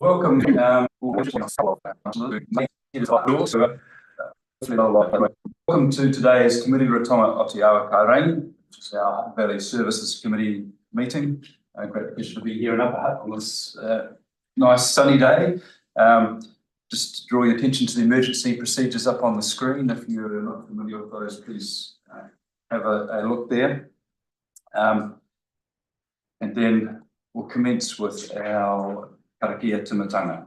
Welcome. Welcome to today's Committee Rotonga Aotearoa Karangi, which is our Valley Services Committee meeting. Great pleasure to be here in Upper Hutt on this nice sunny day. Just to draw your attention to the emergency procedures up on the screen. If you're not familiar with those, please have a look there. And then we'll commence with our Karakia timatanga.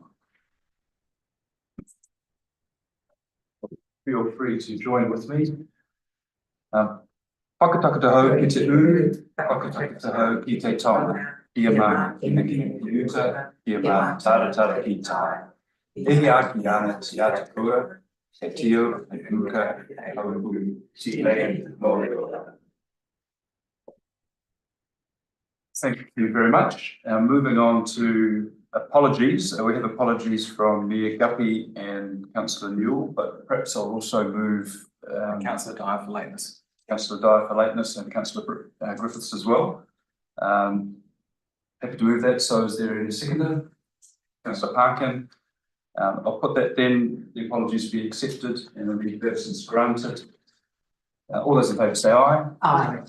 Feel free to join with me. Whakatakataho ki te uru, whakatakataho ki te tonga, kia mā ki uta, kia mā taratara ki tai. Ehi aki ana ti ata kua, te tio, te uka, hauhu, ti lei, mōreo. Thank you very much. Moving on to apologies. We have apologies from Mayor Guppy and Councillor Newell, but perhaps I'll also move Councillor Dyer for lateness. Councillor Dyer for lateness and Councillor Griffiths as well. Happy to move that. So is there any seconder? Councillor Parkin. I'll put that then. The apologies be accepted and the reverses granted. All those in favour say aye. Aye.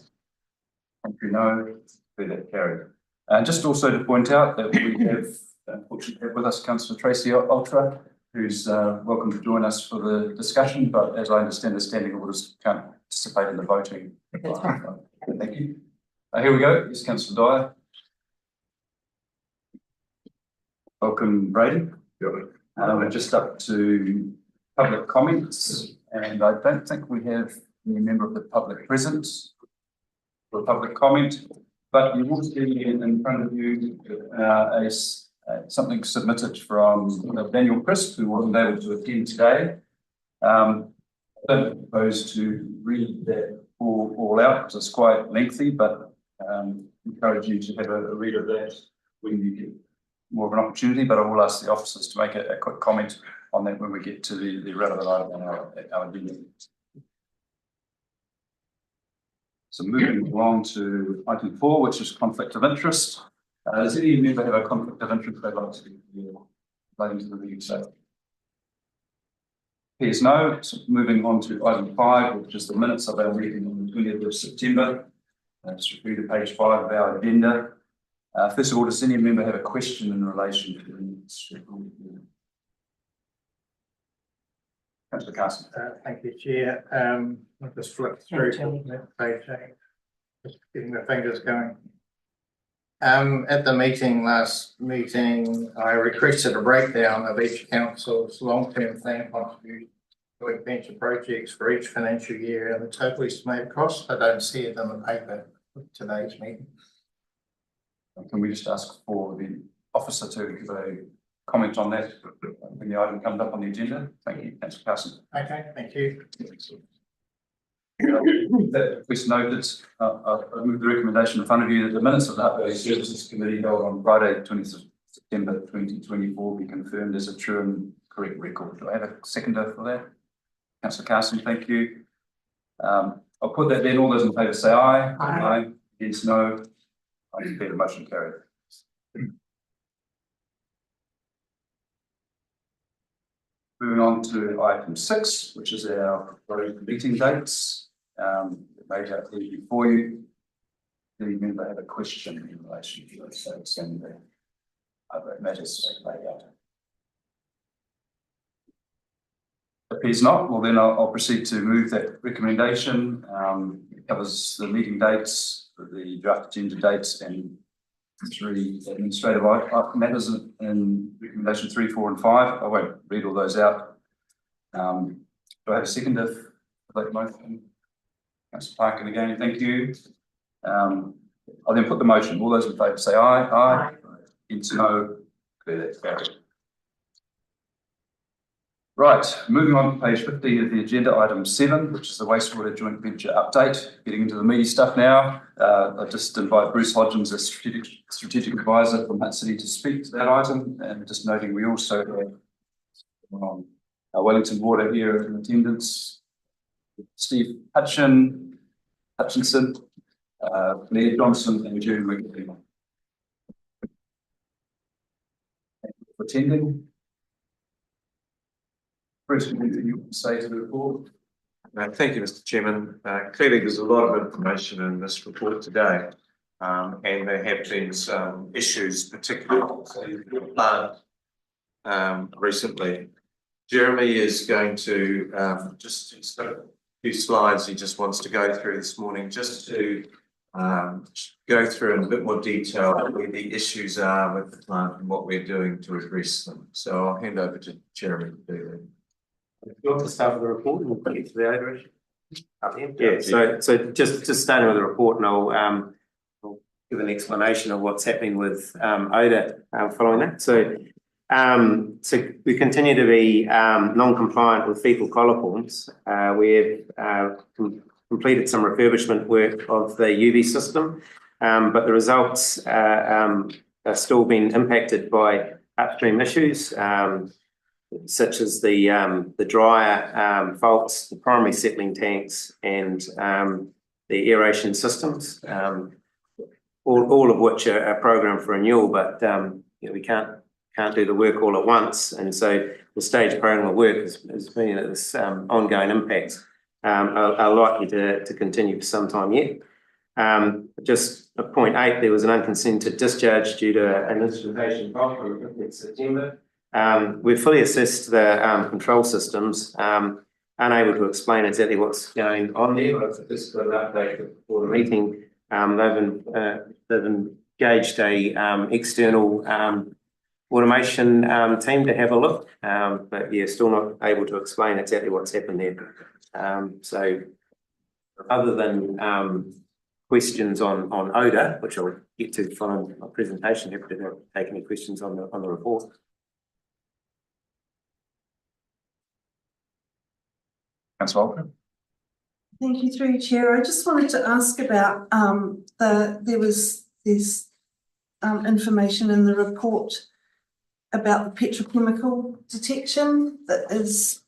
Thank you, no. That carried. And just also to point out that we have unfortunately with us Councillor Tracy Ultra, who's welcome to join us for the discussion, but as I understand the standing orders can't participate in the voting. Thank you. Here we go. Yes, Councillor Dyer. Welcome, Brady. We're just up to public comments, and I don't think we have any member of the public present for public comment. But you will see in front of you something submitted from Daniel Crisp, who wasn't able to attend today. I don't propose to read that all out because it's quite lengthy, but encourage you to have a read of that when you get more of an opportunity. But I will ask the officers to make a quick comment on that when we get to the relevant item on our agenda. So moving along to item 4, which is conflict of interest. Does any member have a conflict of interest they'd like to do relating to the meeting today? Here's no. So moving on to item 5, which is the minutes of our meeting on the 20th of September. Just refer to page 5 of our agenda. First of all, does any member have a question in relation to the minutes? Councillor Carson. Thank you, Chair. I'll just flip through that page, just getting the fingers going. At the meeting, last meeting, I requested a breakdown of each council's long-term plan contribution to joint venture projects for each financial year and the total estimated cost. I don't see it in the paper for today's meeting. Can we just ask for the officer to give a comment on that when the item comes up on the agenda? Thank you, Councillor Carson. Okay, thank you. That request noted, I move the recommendation in front of you that the minutes of the Hutt Valley Services Committee held on Friday, 20th of September 2024 be confirmed as a true and correct record. Do I have a seconder for that? Councillor Carson, thank you. I'll put that then. All those in favour say aye. Aye. Against no. I declare the motion carried. Moving on to item 6, which is our meeting dates. Made out there before you. Do you member have a question in relation to those dates and the other matters laid out? Appears not. Well, then I'll proceed to move that recommendation. It covers the meeting dates, the draft agenda dates, and 3 administrative matters in recommendation 3, 4, and 5. I won't read all those out. Do I have a seconder for that motion? Councillor Parkin again, thank you. I'll then put the motion. All those in favour say aye. Aye. Against no. Clear that carried. Right, moving on to page 50 of the agenda, item 7, which is the wastewater joint venture update. Getting into the meaty stuff now. I just invite Bruce Hodgins, a strategic advisor from Hutt City, to speak to that item. And just noting, we also have our Wellington Water here in attendance. Steve Hutchinson, Blair Johnson, and June Wiggins. for attending. Bruce, anything you want to say to the report? Thank you, Mr. Chairman. Clearly, there's a lot of information in this report today, and there have been some issues, particularly with the plant recently. Jeremy is going to just a few slides he just wants to go through this morning, just to go through in a bit more detail where the issues are with the plant and what we're doing to address them. So I'll hand over to Jeremy to do that. If you want to start with the report, and we'll get to the odor issue. Yeah, so just starting with the report, and I'll give an explanation of what's happening with odor following that. So we continue to be non-compliant with fecal coliforms. We have completed some refurbishment work of the UV system, but the results are still being impacted by upstream issues, such as the dryer faults, the primary settling tanks, and the aeration systems, all of which are programmed for renewal, but we can't do the work all at once, and so the stage program of work has been this ongoing impacts are likely to continue for some time yet. Just at point 8, there was an unconsented discharge due to an instrumentation fault in September. We've fully assessed the control systems, unable to explain exactly what's going on there, but I've just got an update before the meeting. They've engaged a external automation team to have a look, but yeah, still not able to explain exactly what's happened there. So other than questions on odour, which I'll get to following my presentation, happy to take any questions on the report. Councillor Walker. Thank you, through you, Chair. I just wanted to ask about there was this information in the report about the petrochemical detection that is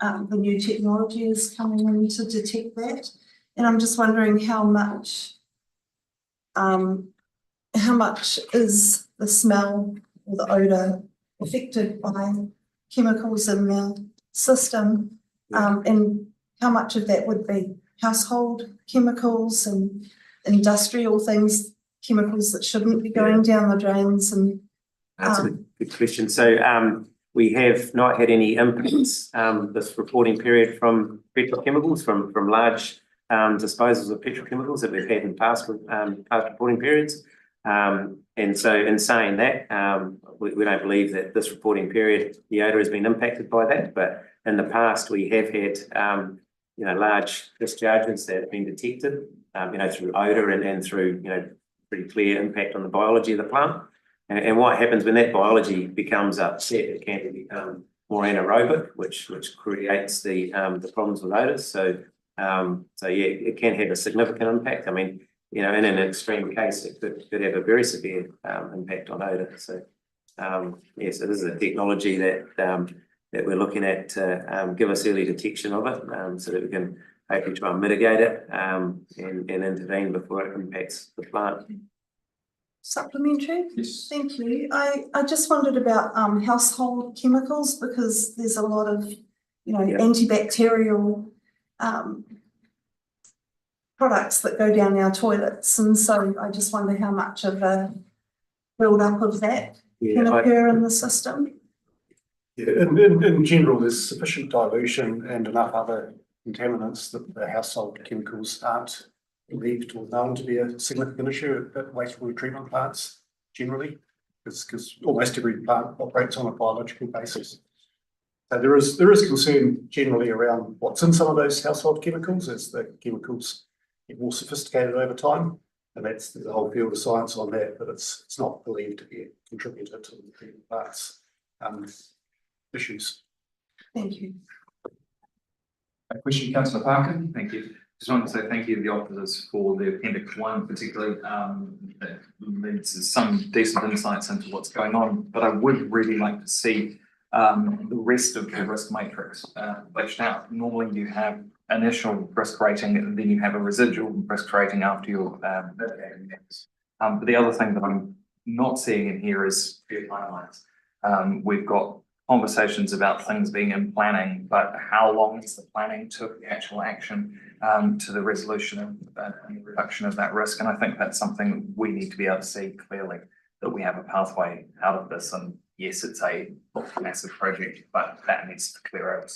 the new technology is coming in to detect that, and I'm just wondering how much is the smell or the odour affected by chemicals in the system, and how much of that would be household chemicals and industrial things, chemicals that shouldn't be going down the drains. And that's a good question. So we have not had any impacts this reporting period from petrochemicals, from large disposals of petrochemicals that we've had in past reporting periods. And so in saying that, we don't believe that this reporting period, the odour has been impacted by that, but in the past we have had large discharges that have been detected, through odour and through, pretty clear impact on the biology of the plant. And what happens when that biology becomes upset, it can become more anaerobic, which creates the problems with odours. So yeah, it can have a significant impact. I mean, in an extreme case, it could have a very severe impact on odour. So yeah, so this is a technology that we're looking at to give us early detection of it, so that we can hopefully try and mitigate it and intervene before it impacts the plant. Supplementary? Yes. Thank you. I just wondered about household chemicals, because there's a lot of antibacterial products that go down our toilets, and so I just wonder how much of a build-up of that can occur in the system. Yeah, in general, there's sufficient dilution and enough other contaminants that the household chemicals aren't believed or known to be a significant issue at wastewater treatment plants generally, because almost every plant operates on a biological basis. So there is concern generally around what's in some of those household chemicals as the chemicals get more sophisticated over time, and there's a whole field of science on that, but it's not believed to be a contributor to the treatment plants issues. Thank you. A question, Councillor Parkin. Thank you. Just wanted to say thank you to the officers for the Appendix 1, particularly that leads to some decent insights into what's going on. But I would really like to see the rest of the risk matrix fleshed out. Normally you have initial risk rating, and then you have a residual risk rating after your mitigating measures. But the other thing that I'm not seeing in here is fair timelines. We've got conversations about things being in planning, but how long is the planning to the actual action to the resolution and the reduction of that risk? And I think that's something we need to be able to see clearly, that we have a pathway out of this. And yes, it's a massive project, but that needs to clear out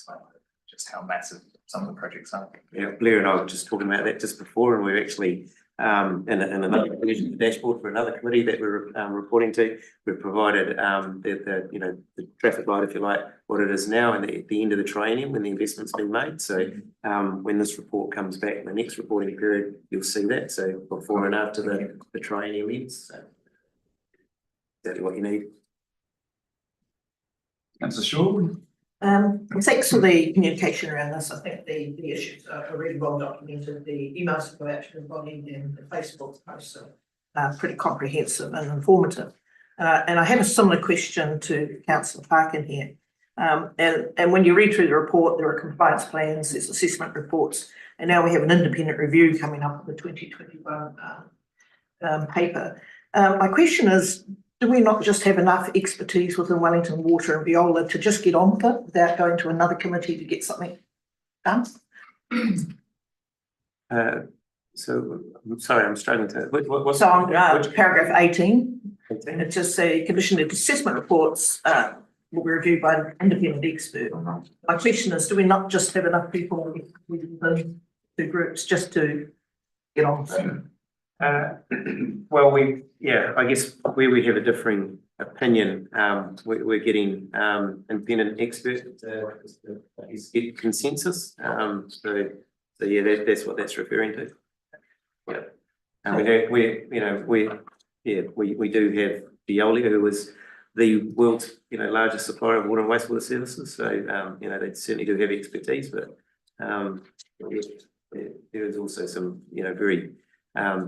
just how massive some of the projects are. Yeah, Blair and I were just talking about that just before, and we're actually in another dashboard for another committee that we're reporting to. We've provided the traffic light, if you like, what it is now, and at the end of the triennium when the investment's been made. So when this report comes back in the next reporting period, you'll see that. So before and after the triennium ends. So exactly what you need. Councillor Shaw. Thanks for the communication around this. I think the issues are really well documented. The emails that go out to everybody and the Facebook posts are pretty comprehensive and informative. And I have a similar question to Councillor Parkin here. And when you read through the report, there are compliance plans, there's assessment reports, and now we have an independent review coming up with the 2021 paper. My question is, do we not just have enough expertise within Wellington Water and Viola to just get on with it without going to another committee to get something done? So I'm sorry, I'm struggling to. What's So on paragraph 18, 18? it just say commissioned assessment reports will be reviewed by an independent expert. My question is, do we not just have enough people within the groups just to get on with it? Well, I guess where we have a differing opinion, we're getting independent expert to get consensus. So yeah, that's what that's referring to. Yeah, and we do have Veolia, who is the world's largest supplier of water and wastewater services. So they certainly do have expertise, but there is also some very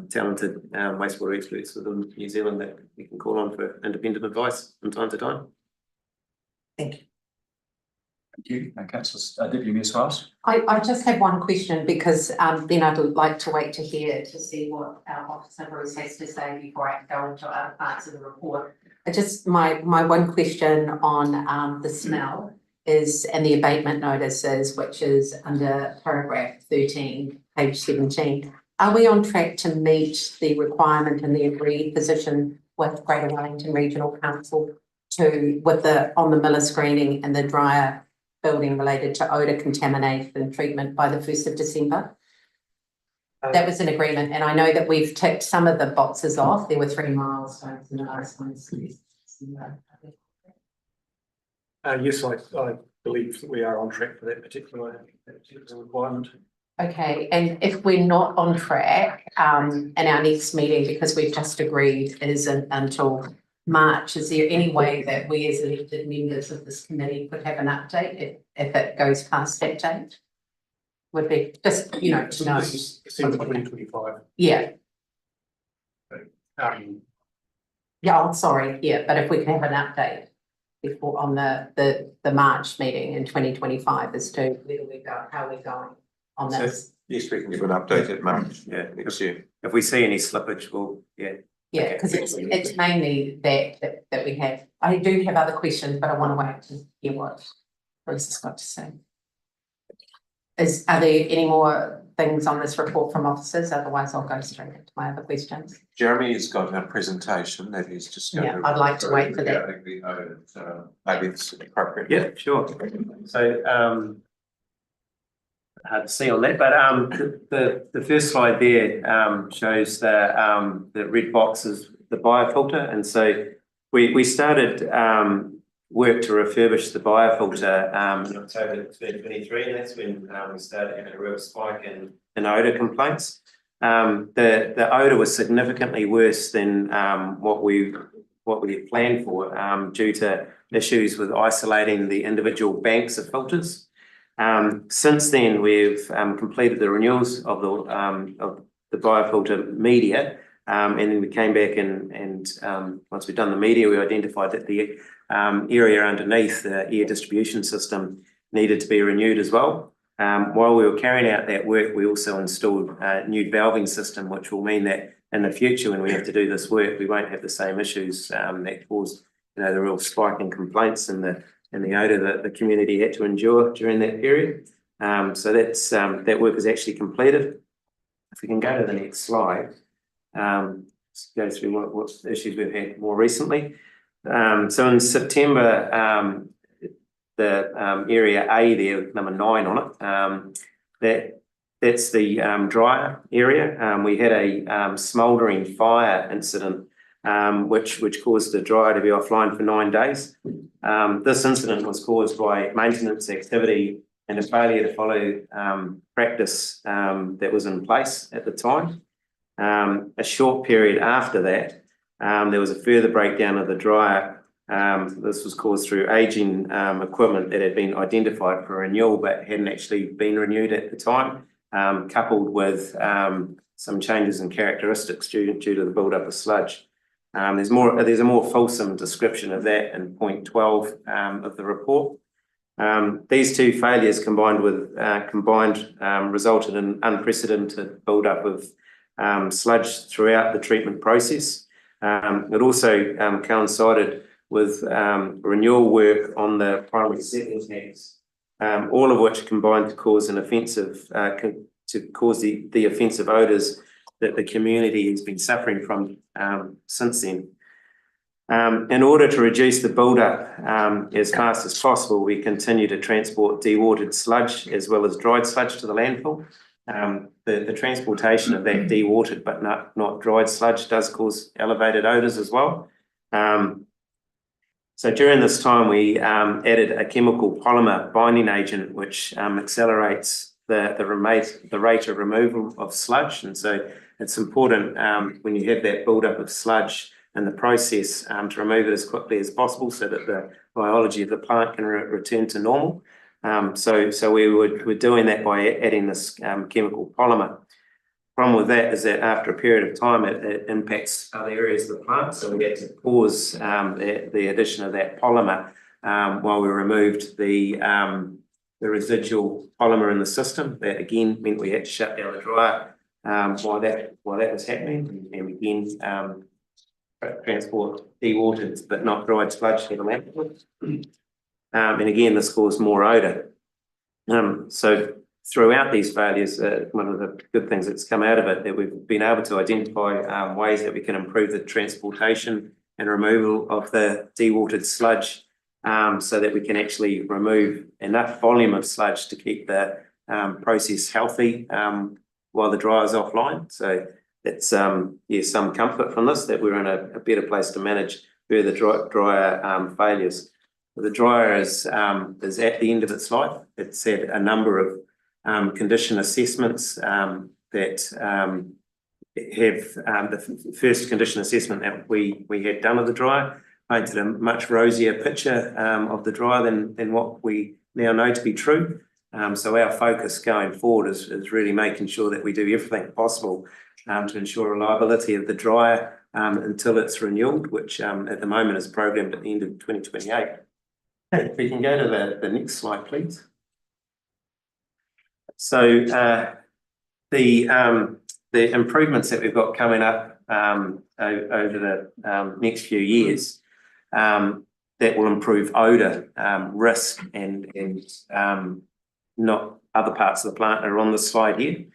talented wastewater experts within New Zealand that we can call on for independent advice from time to time. Thank you. Thank you. Councillor Deputy Mayor Swiles. I just have one question, because then I'd like to wait to hear to see what our officer Bruce has to say before I go into other parts of the report. My one question on the smell is, and the abatement notices, which is under paragraph 13, page 17. Are we on track to meet the requirement and the agreed position with Greater Wellington Regional Council on the Miller screening and the dryer building related to odour contamination treatment by the 1st of December? That was an agreement, and I know that we've ticked some of the boxes off. There were 3 milestones in the last one. Yes, I believe that we are on track for that particular requirement. Okay, and if we're not on track, in our next meeting, because we've just agreed isn't until March, is there any way that we as elected members of this committee could have an update if it goes past that date? Would be just, to know. December 2025. Yeah, yeah, I'm sorry, yeah, but if we can have an update before on the March meeting in 2025 as to where we go, how we're going on this. Yes, we can give an update at March. Yeah, next year. If we see any slippage, we'll Yeah, because it's mainly that we have. I do have other questions, but I want to wait to hear what Bruce has got to say. Are there any more things on this report from officers? Otherwise, I'll go straight into my other questions. Jeremy has got a presentation that he's just going to. I'd like to wait for that. Maybe it's appropriate. Yeah, sure. So hard to see on that, but the first slide there shows the red box is the biofilter, and so we started work to refurbish the biofilter in October 2023, and that's when we started having a real spike in odour complaints. The odour was significantly worse than what we had planned for due to issues with isolating the individual banks of filters. Since then, we've completed the renewals of the biofilter media, and then we came back and once we've done the media, we identified that the area underneath the air distribution system needed to be renewed as well. While we were carrying out that work, we also installed a new valving system, which will mean that in the future, when we have to do this work, we won't have the same issues that caused the real spike in complaints and the odour that the community had to endure during that period. So that's that work is actually completed. If we can go to the next slide, let's go through what issues we've had more recently. So in September, the area A there, number 9 on it, that's the dryer area. We had a smouldering fire incident, which caused the dryer to be offline for 9 days. This incident was caused by maintenance activity and a failure to follow practice that was in place at the time. A short period after that, there was a further breakdown of the dryer. This was caused through aging equipment that had been identified for renewal but hadn't actually been renewed at the time, coupled with some changes in characteristics due to the build-up of sludge. There's a more fulsome description of that in point 12 of the report. These two failures combined resulted in unprecedented build-up of sludge throughout the treatment process. It also coincided with renewal work on the primary settling tanks, all of which combined to cause the offensive odours that the community has been suffering from since then. In order to reduce the build-up as fast as possible, we continue to transport dewatered sludge as well as dried sludge to the landfill. The transportation of that dewatered but not dried sludge does cause elevated odours as well. So during this time, we added a chemical polymer binding agent, which accelerates the rate of removal of sludge. And so it's important when you have that build-up of sludge in the process to remove it as quickly as possible so that the biology of the plant can return to normal. So we're doing that by adding this chemical polymer. Problem with that is that after a period of time, it impacts other areas of the plant. So we had to pause the addition of that polymer while we removed the residual polymer in the system. That again meant we had to shut down the dryer while that was happening, and again transport dewatered but not dried sludge to the landfill. And again, this caused more odour. So throughout these failures, one of the good things that's come out of it, that we've been able to identify ways that we can improve the transportation and removal of the dewatered sludge, so that we can actually remove enough volume of sludge to keep the process healthy while the dryer is offline. So that's some comfort from this, that we're in a better place to manage further dryer failures. The dryer is at the end of its life. It's had a number of condition assessments that have the first condition assessment that we had done of the dryer painted a much rosier picture of the dryer than what we now know to be true. So our focus going forward is really making sure that we do everything possible to ensure reliability of the dryer until it's renewed, which at the moment is programmed at the end of 2028. If we can go to the next slide, please. So the improvements that we've got coming up over the next few years that will improve odour, risk, and not other parts of the plant are on the slide here.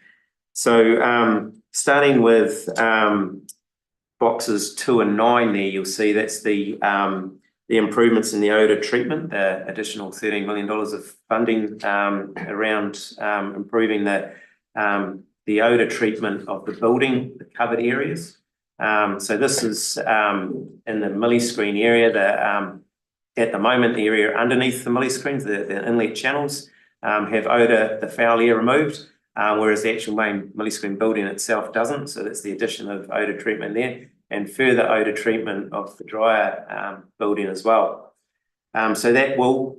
So starting with boxes 2 and 9 there, you'll see that's the improvements in the odour treatment, the additional $13 million of funding around improving the odour treatment of the building, the covered areas. So this is in the milli screen area. At the moment, the area underneath the milli screens, the inlet channels, have odour, the foul air removed, whereas the actual main milli screen building itself doesn't. So that's the addition of odour treatment there, and further odour treatment of the dryer building as well. So that will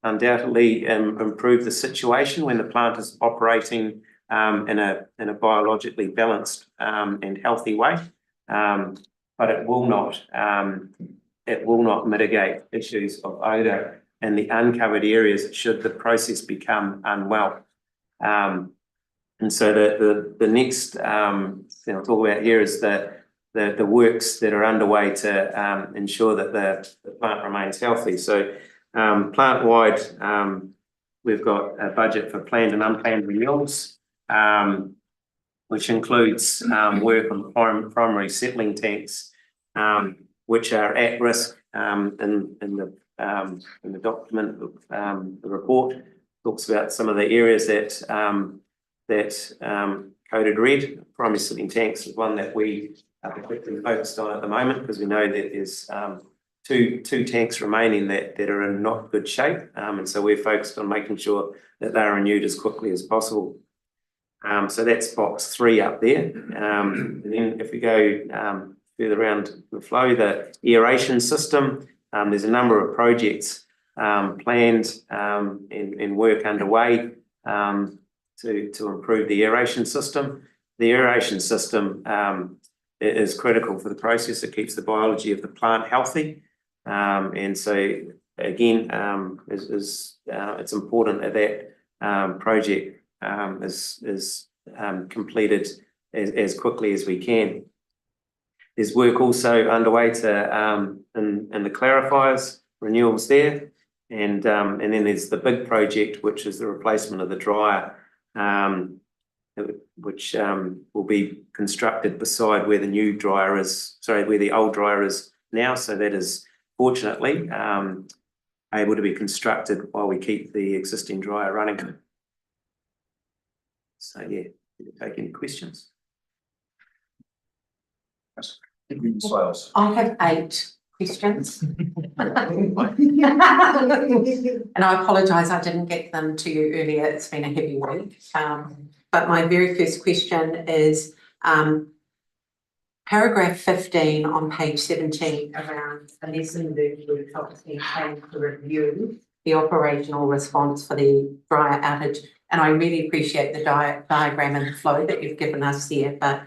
undoubtedly improve the situation when the plant is operating in a biologically balanced and healthy way, but it will not mitigate issues of odour in the uncovered areas should the process become unwell. And so the next thing I'll talk about here is the the works that are underway to ensure that the plant remains healthy. So plant-wide, we've got a budget for planned and unplanned renewals, which includes work on primary settling tanks, which are at risk in the document. The report talks about some of the areas that coded red. Primary settling tanks is one that we are particularly focused on at the moment, because we know that there's two tanks remaining that are in not good shape, and so we're focused on making sure that they're renewed as quickly as possible. So that's box 3 up there. And then if we go further around the flow, the aeration system, there's a number of projects planned and work underway to improve the aeration system. The aeration system is critical for the process. It keeps the biology of the plant healthy. And so again, it's important that that project is completed as quickly as we can. There's work also underway to in the clarifiers, renewals there, and then there's the big project, which is the replacement of the dryer, which will be constructed beside where the new dryer is, where the old dryer is now. So that is fortunately able to be constructed while we keep the existing dryer running. So yeah, take any questions. I have 8 questions. And I apologise, I didn't get them to you earlier. It's been a heavy week. But my very first question is paragraph 15 on page 17 around the lesson learned workshop has been planned to review the operational response for the dryer outage. And I really appreciate the diagram and the flow that you've given us there. But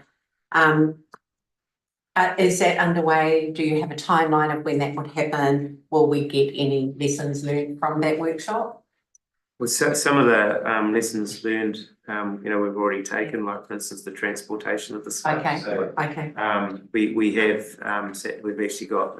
is that underway? Do you have a timeline of when that would happen? Will we get any lessons learned from that workshop? Well, so some of the lessons learned, we've already taken, like for instance, the transportation of the stuff. Okay. So, okay. We have we've actually got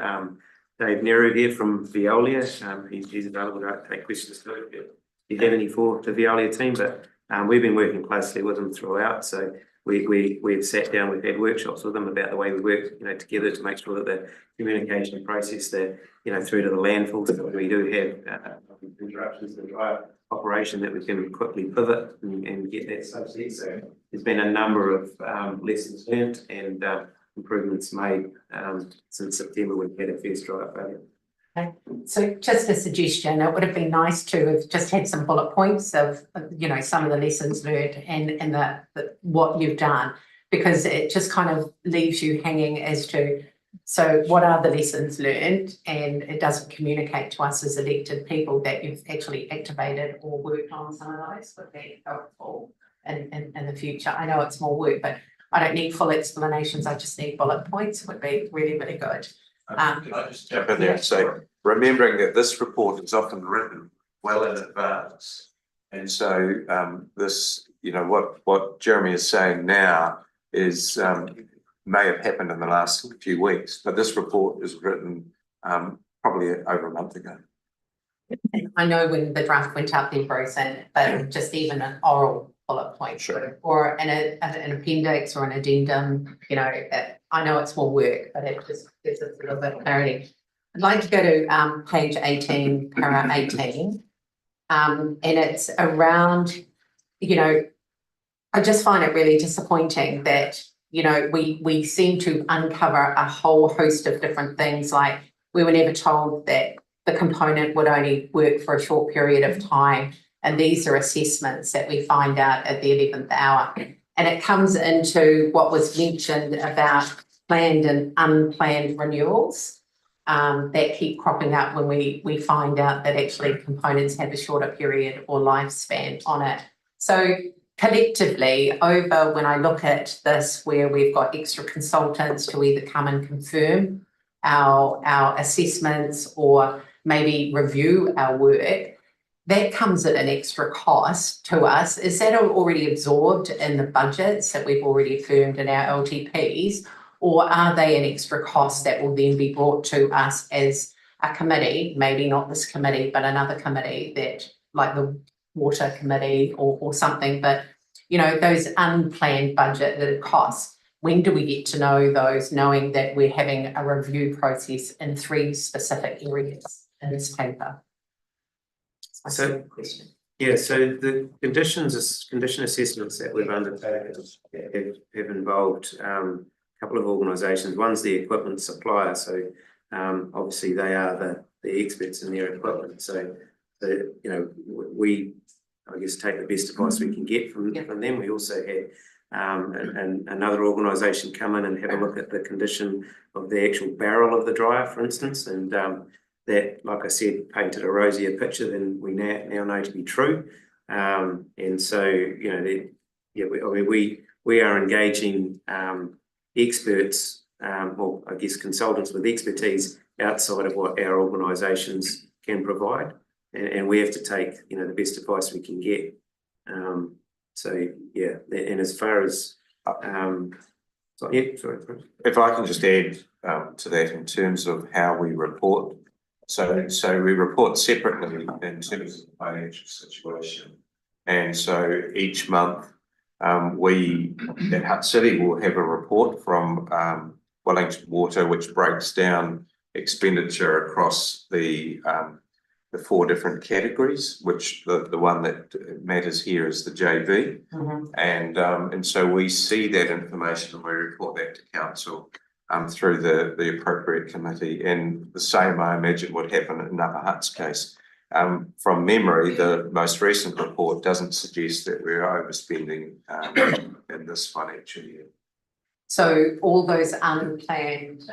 Dave Nero here from Veolia. He's available to take questions too if you have any for the Veolia team. But we've been working closely with them throughout. So we've sat down, we've had workshops with them about the way we work, together to make sure that the communication process that, through to the landfills, that we do have interruptions in the dry operation, that we can quickly pivot and get that subsidy. So there's been a number of lessons learned and improvements made since September when we had a first dry failure. Okay. So just a suggestion, it would have been nice to have just had some bullet points of, some of the lessons learned and the what you've done, because it just kind of leaves you hanging as to, so what are the lessons learned, and it doesn't communicate to us as elected people that you've actually activated or worked on some of those would be helpful in the future. I know it's more work, but I don't need full explanations. I just need bullet points. It would be really, really good. Can I just jump in there and say, remembering that this report is often written well in advance, and so this, what Jeremy is saying now is may have happened in the last few weeks, but this report is written probably over a month ago. I know when the draft went up there, Bruce, but just even an oral bullet point, Sure. or an appendix or an addendum, I know it's more work, but it just gives us a little bit of clarity. I'd like to go to page 18, para 18, and it's around, I just find it really disappointing that, we seem to uncover a whole host of different things. Like, we were never told that the component would only work for a short period of time, and these are assessments that we find out at the 11th hour. And it comes into what was mentioned about planned and unplanned renewals that keep cropping up when we find out that actually components have a shorter period or lifespan on it. So collectively, over when I look at this, where we've got extra consultants to either come and confirm our assessments or maybe review our work, that comes at an extra cost to us. Is that already absorbed in the budgets that we've already firmed in our LTPs? Or are they an extra cost that will then be brought to us as a committee, maybe not this committee, but another committee that, like the water committee or something, but you know, those unplanned budgeted costs, when do we get to know those, knowing that we're having a review process in 3 specific areas in this paper? That's my So- second question. Yeah, so the condition assessments that we've undertaken have involved a couple of organisations. One's the equipment supplier, so obviously they are the experts in their equipment. So you know, we I guess take the best advice we can get from them. We also had another organisation come in and have a look at the condition of the actual barrel of the dryer, for instance, and that, like I said, painted a rosier picture than we now know to be true. And so, you know, we are engaging experts, or I guess consultants with expertise outside of what our organisations can provide, and we have to take, you know, the best advice we can get. So yeah, and as far as If I can just add to that in terms of how we report. So we report separately in terms of the financial situation. And so each month we at Hutt City will have a report from Wellington Water, which breaks down expenditure across the 4 different categories, which the one that matters here is the JV. And so we see that information and we report that to council through the appropriate committee, and the same I imagine would happen in Upper Hutt's case. From memory, the most recent report doesn't suggest that we're overspending in this financial year. So all those unplanned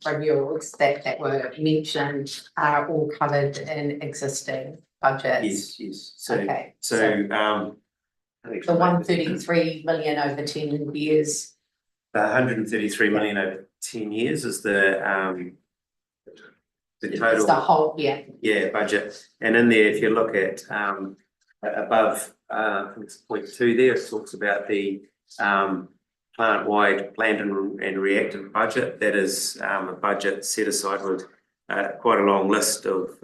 renewals that were mentioned are all covered in existing budgets? yes. So Okay. the 133 million over 10 years. The 133 million over 10 years is the total. It's the whole, Budget. And in there, if you look at above, I think it's point 2 there, it talks about the plant-wide planned and reactive budget. That is a budget set aside with quite a long list of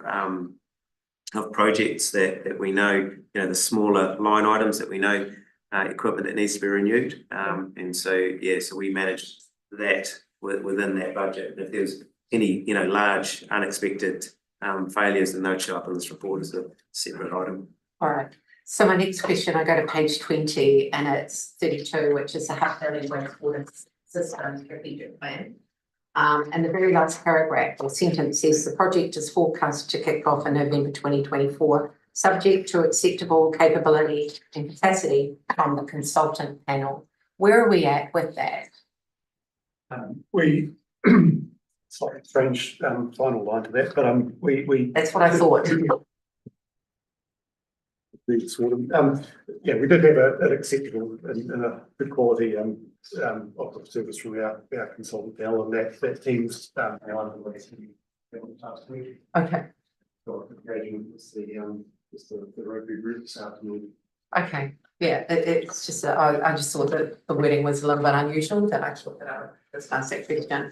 projects that we know, you know, the smaller line items that we know, equipment that needs to be renewed. And so, so we manage that within that budget. And if there's any, you know, large unexpected failures, then they'll show up in this report as a separate item. all right. So my next question, I go to page 20 and it's 32, which is the Hutt Valley Wastewater System Strategic Plan. And the very last paragraph or sentence says the project is forecast to kick off in November 2024, subject to acceptable capability and capacity from the consultant panel. Where are we at with that? We slightly strange final line to that, but we That's what I thought. we did have an acceptable and a good quality operative service from our consultant Bell, and that team's now underway last week. Okay. Got engagement with the Rotary group this afternoon. Okay. Yeah, it's just I just thought that the wording was a little bit unusual, that I thought that that's my question.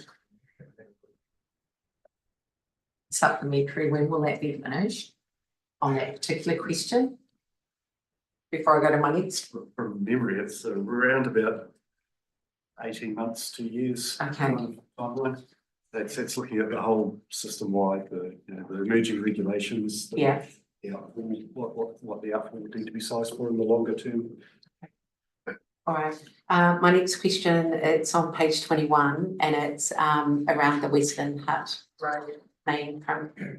Supplementary, when will that be finished on that particular question? Before I go to my next. From memory, it's around about 18 months, 2 years. Okay. Timeline. That's looking at the whole system wide, the emerging regulations. What the outfall would need to be sized for in the longer term. All right. My next question, it's on page 21 and it's around the Western Hutt Road main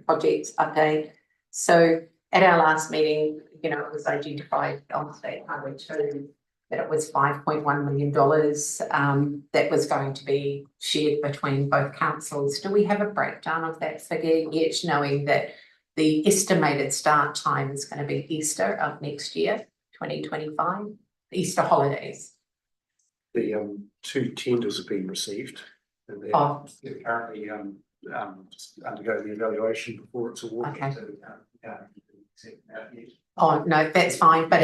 projects update. So at our last meeting, you know, it was identified on State Highway 2 that it was $5.1 million that was going to be shared between both councils. Do we have a breakdown of that figure yet, knowing that the estimated start time is going to be Easter of next year, 2025, Easter holidays? The 2 tenders have been received, and they're currently just undergoing the evaluation before it's awarded. Okay. So, Oh, no, that's fine, but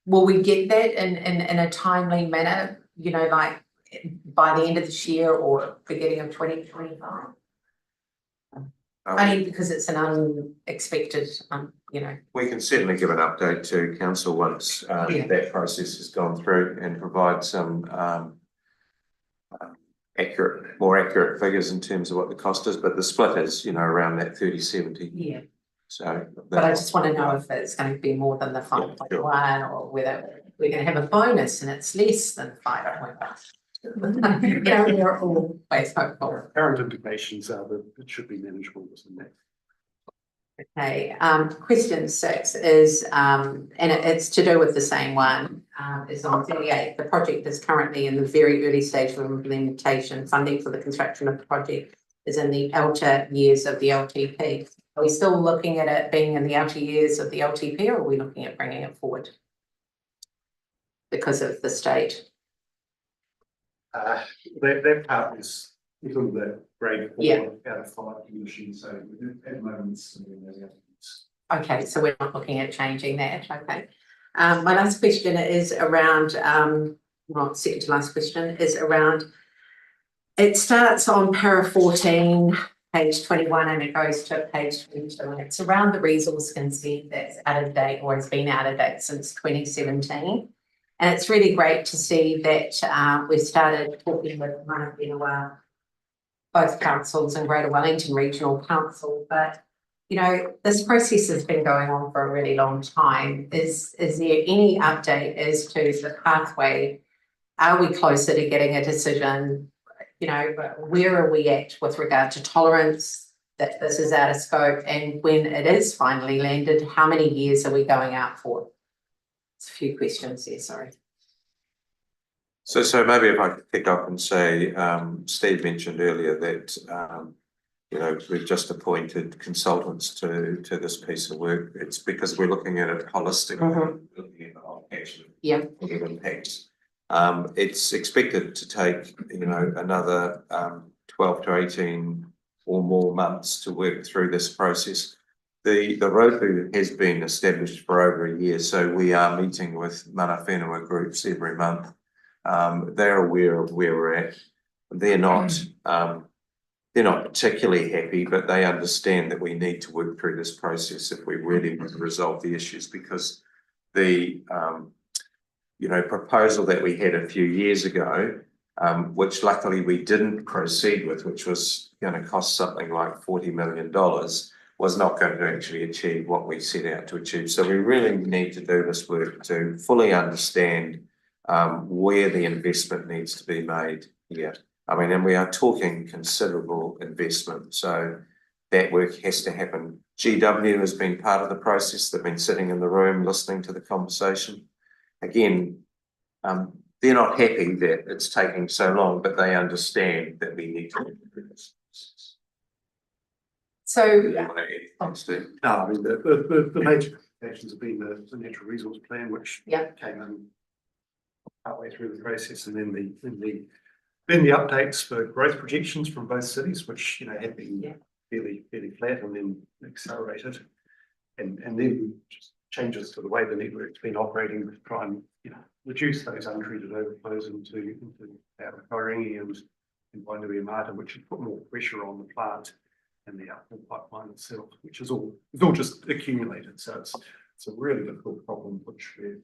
will we get that in a timely manner? You know, like by the end of this year or beginning of 2025? Only because it's an unexpected, We can certainly give an update to council once that process has gone through and provide some more accurate figures in terms of what the cost is, but the split is, around that 30/70. Yeah. So. But I just want to know if it's going to be more than the 5.1 or whether we're going to have a bonus and it's less than 5.1. We're always hopeful. Current indications are that it should be manageable within that. Okay, question 6 is, and it's to do with the same one, is on 38. The project is currently in the very early stage of implementation. Funding for the construction of the project is in the outer years of the LTP. Are we still looking at it being in the outer years of the LTP, or are we looking at bringing it forward because of the state? That part is a little bit grade 4 Yeah. out of 5 conditions, so at the moment it's. Okay, so we're not looking at changing that. Okay. My last question is around, second to last question is around, it starts on para 14, page 21, and it goes to page 22, and it's around the resource consent that's out of date or has been out of date since 2017. And it's really great to see that we've started talking with both councils and Greater Wellington Regional Council, but this process has been going on for a really long time. Is there any update as to the pathway? Are we closer to getting a decision? Where are we at with regard to tolerance that this is out of scope? And when it is finally landed, how many years are we going out for? It's a few questions there, sorry. So maybe if I could pick up and say, Steve mentioned earlier that, we've just appointed consultants to this piece of work. It's because we're looking at it holistically, looking at the whole action of impacts. It's expected to take, another 12 to 18 or more months to work through this process. The roadmap has been established for over a year, so we are meeting with mana whenua groups every month. They're aware of where we're at. They're not particularly happy, but they understand that we need to work through this process if we really want to resolve the issues, because the proposal that we had a few years ago, which luckily we didn't proceed with, which was going to cost something like $40 million, was not going to actually achieve what we set out to achieve. So we really need to do this work to fully understand where the investment needs to be made here. And we are talking considerable investment, so that work has to happen. GW has been part of the process. They've been sitting in the room listening to the conversation. Again, they're not happy that it's taking so long, but they understand that we need to do this. No, the major applications have been the natural resource plan, which came in partway through the process, and then the updates for growth projections from both cities, which had been fairly flat and then accelerated, and then just changes to the way the network's been operating to try and reduce those untreated overflows into Karakia and Wainui, which has put more pressure on the plant and the output pipeline itself, which is all just accumulated. So it's a really difficult problem which we're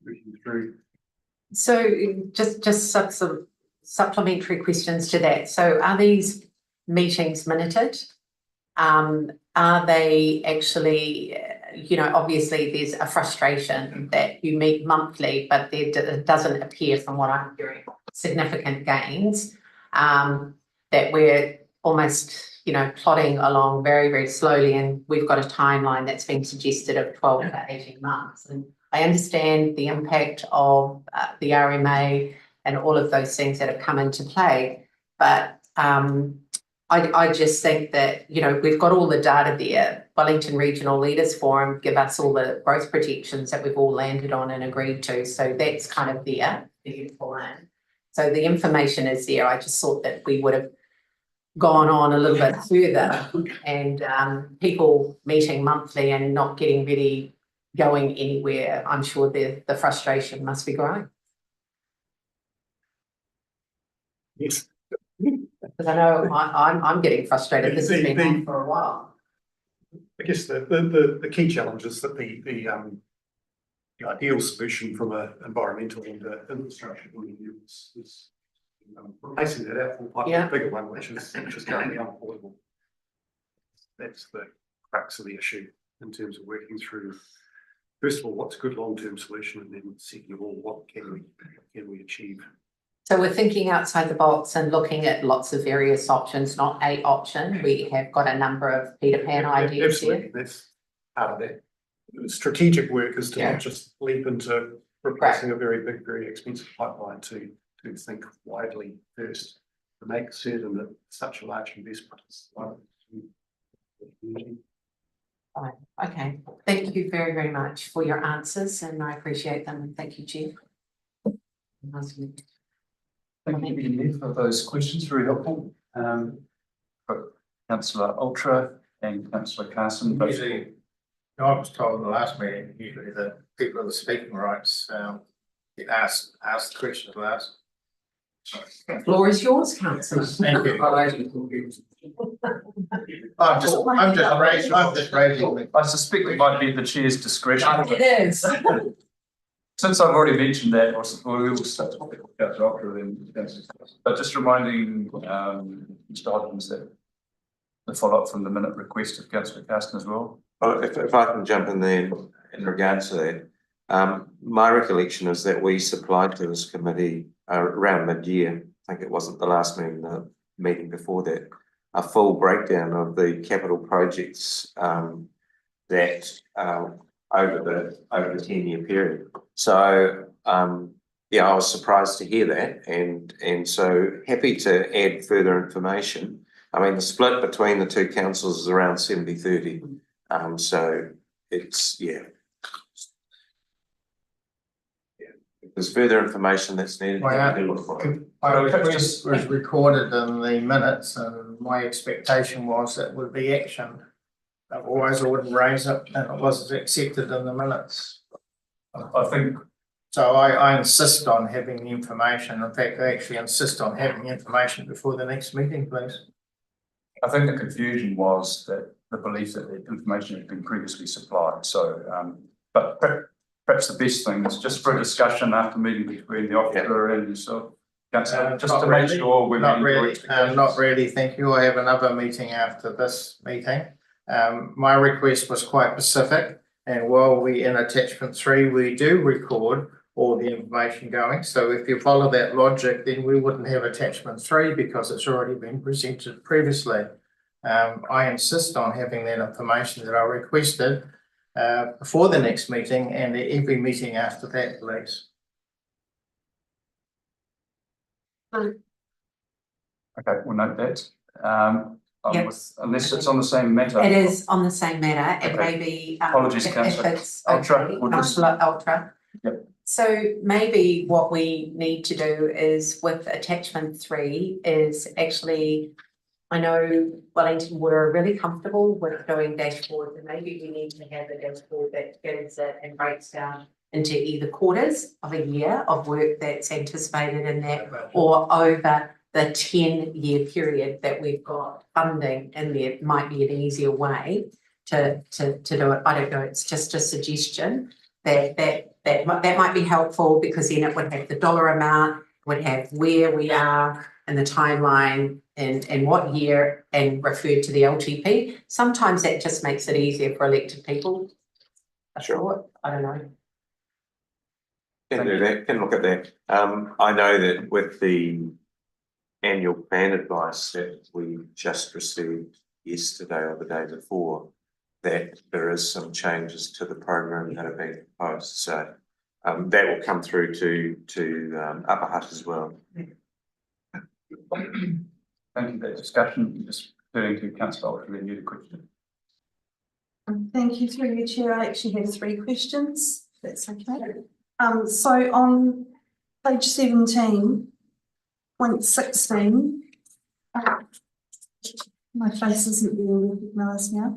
working through. So just some supplementary questions to that. So are these meetings minuted? Are they actually, obviously there's a frustration that you meet monthly, but it doesn't appear, from what I'm hearing, significant gains, that we're almost, plodding along very, very slowly, and we've got a timeline that's been suggested of 12 to 18 months. And I understand the impact of the RMA and all of those things that have come into play, but I just think that, we've got all the data there. Wellington Regional Leaders Forum give us all the growth projections that we've all landed on and agreed to. So that's kind of there, the beautiful land. So the information is there. I just thought that we would have gone on a little bit further, and people meeting monthly and not getting really going anywhere, I'm sure the frustration must be growing. Yes. Because I know I'm getting frustrated. This has been on for a while. I guess the key challenge is that the ideal solution from an environmental and infrastructure point of view is replacing that outfall pipe with a bigger one, which is currently unaffordable. That's the crux of the issue in terms of working through, first of all, what's a good long-term solution, and then second of all, what can we achieve? So we're thinking outside the box and looking at lots of various options, not a option. We have got a number of Peter Pan ideas Absolutely. here. That's part of that. Strategic work is to not just leap into replacing a very big, very expensive pipeline, to think widely first, to make certain that such a large investment is Fine. Okay, thank you very, very much for your answers, and I appreciate them. Thank you, Chief. Thank you, Ian, for those questions, very helpful. Councillor Ultra and Councillor Carson. Usually, I was told in the last meeting, usually the people with the speaking rights get asked the questions last. The floor is yours, Councillor. Thank you. I'm just raising. I suspect it might be the chair's discretion. It is. Since I've already mentioned that, we will start talking about Doctor then. But just reminding Mr. Hodgins that the follow-up from the minute request of Councillor Carson as well. Well, if I can jump in there in regards to that, my recollection is that we supplied to this committee around mid-year, I think it wasn't the last meeting, the meeting before that, a full breakdown of the capital projects that over the 10-year period. So yeah, I was surprised to hear that, and so happy to add further information. I mean, the split between the two councils is around 70-30. So it's if there's further information that's needed. My request was recorded in the minutes, and my expectation was that would be action. Otherwise, I wouldn't raise it, and it wasn't accepted in the minutes. I think. So I insist on having the information. In fact, I actually insist on having the information before the next meeting, please. I think the confusion was that the belief that the information had been previously supplied. So, but perhaps the best thing is just for a discussion after meeting between the officer and yourself, Councillor, just to make sure we're not really. Thank you. I have another meeting after this meeting. My request was quite specific, and while we in attachment 3 we do record all the information going. So if you follow that logic, then we wouldn't have attachment 3 because it's already been presented previously. I insist on having that information that I requested before the next meeting and every meeting after that, please. Okay, we'll note that. Unless it's on the same matter. It is on the same matter, and Okay. maybe Apologies, if Councillor it's Ultra, okay, we'll just- Councillor Ultra. Yep. So maybe what we need to do is with attachment 3 is actually, I know Wellington were really comfortable with doing dashboards, and maybe we need to have a dashboard that gives it and breaks down into either quarters of a year of work that's anticipated in that, or over the 10-year period that we've got funding in there. It might be an easier way to do it. I don't know, it's just a suggestion that might be helpful, because then it would have the dollar amount, would have where we are in the timeline and what year, and refer to the LTP. Sometimes that just makes it easier for elected people. Sure. I don't know. Can do that, can look at that. I know that with the annual plan advice that we just received yesterday or the day before, that there is some changes to the program that are being proposed. So that will come through to Upper Hutt as well. Thank you for that discussion. Just referring to Councillor Ultra, you the question. Thank you, through your chair. I actually have 3 questions, if that's okay. So on page 17.16, my face isn't being recognised now.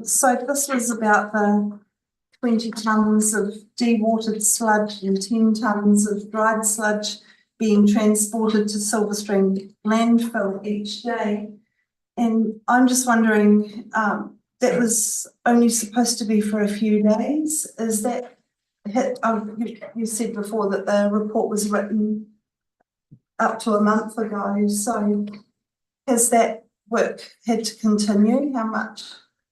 So this was about the 20 tonnes of dewatered sludge and 10 tonnes of dried sludge. being transported to Silverstream Landfill each day. And I'm just wondering, that was only supposed to be for a few days. Is that you said before that the report was written up to a month ago. So has that work had to continue? How much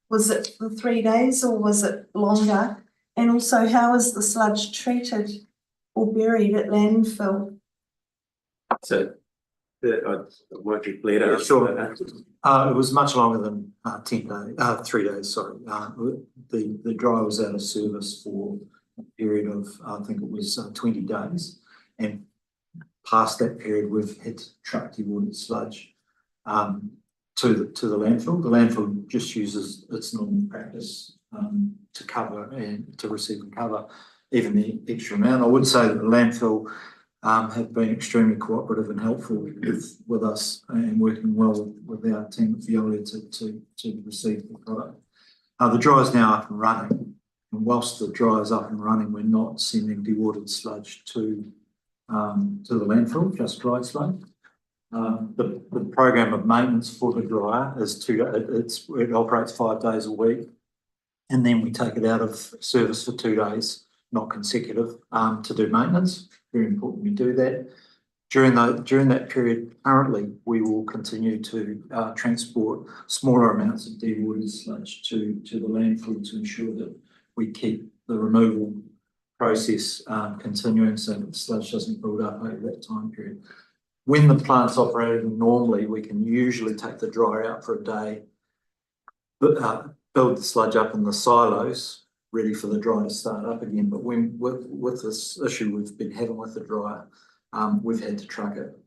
was it for 3 days or was it longer? And also, how is the sludge treated or buried at landfill? So I won't be later. Yeah, sure. It was much longer than 3 days, sorry. The dryer was out of service for a period of, I think it was 20 days. And past that period, we've had to truck dewatered sludge to the landfill. The landfill just uses its normal practice to cover and to receive and cover even the extra amount. I would say that the landfill have been extremely cooperative and helpful with us and working well with our team at Veolia to receive the product. The dryer is now up and running, and whilst the dryer is up and running, we're not sending dewatered sludge to the landfill, just dry sludge. The program of maintenance for the dryer is it operates 5 days a week, and then we take it out of service for 2 days, not consecutive, to do maintenance. Very important we do that. During that period, currently, we will continue to transport smaller amounts of dewatered sludge to the landfill to ensure that we keep the removal process continuing so that the sludge doesn't build up over that time period. When the plant's operating normally, we can usually take the dryer out for a day, build the sludge up in the silos, ready for the dryer to start up again. But with this issue we've been having with the dryer, we've had to truck it.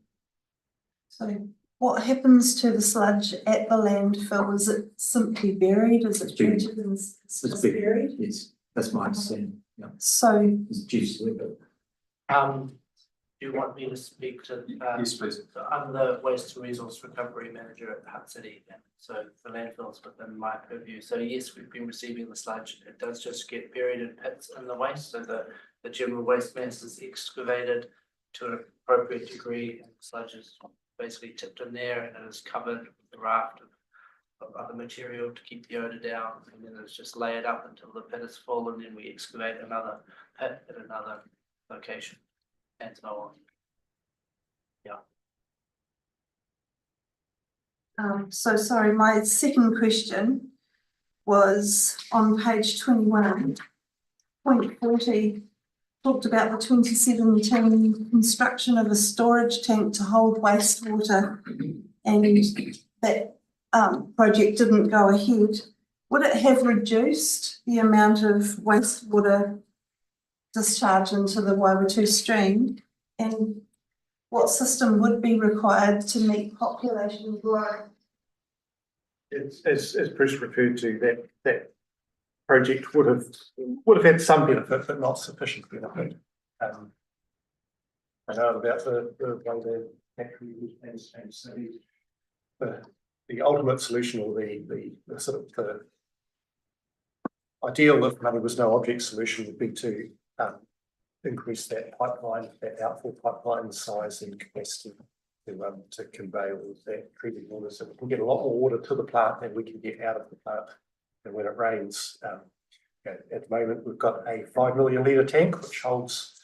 So what happens to the sludge at the landfill? Is it simply buried? Is it treated and it's just buried? Yes, that's my understanding. Yeah. So It's juice liquid. Do you want me to speak to? Yes, please. I'm the Waste Resource Recovery Manager at Hutt City, and so the landfill's within my purview. So yes, we've been receiving the sludge. It does just get buried in pits in the waste, so the general waste mass is excavated to an appropriate degree, and the sludge is basically tipped in there, and it is covered with a raft of other material to keep the odour down, and then it's just layered up until the pit is full, and then we excavate another pit at another location. And so on. Yeah. so sorry, my second question was on page 21, point 40, talked about the 2017 construction of a storage tank to hold wastewater, and that project didn't go ahead. Would it have reduced the amount of wastewater discharge into the Wairatu stream, and what system would be required to meet population growth? As Bruce referred to, that project would have had some benefit, but not sufficient benefit. I know about the way the factory was and so the ultimate solution, or the sort of the ideal, if there was no object solution, would be to increase that pipeline, that outfall pipeline size and capacity to convey all of that treated water, so we can get a lot more water to the plant than we can get out of the plant. And when it rains, at the moment we've got a 5 million litre tank which holds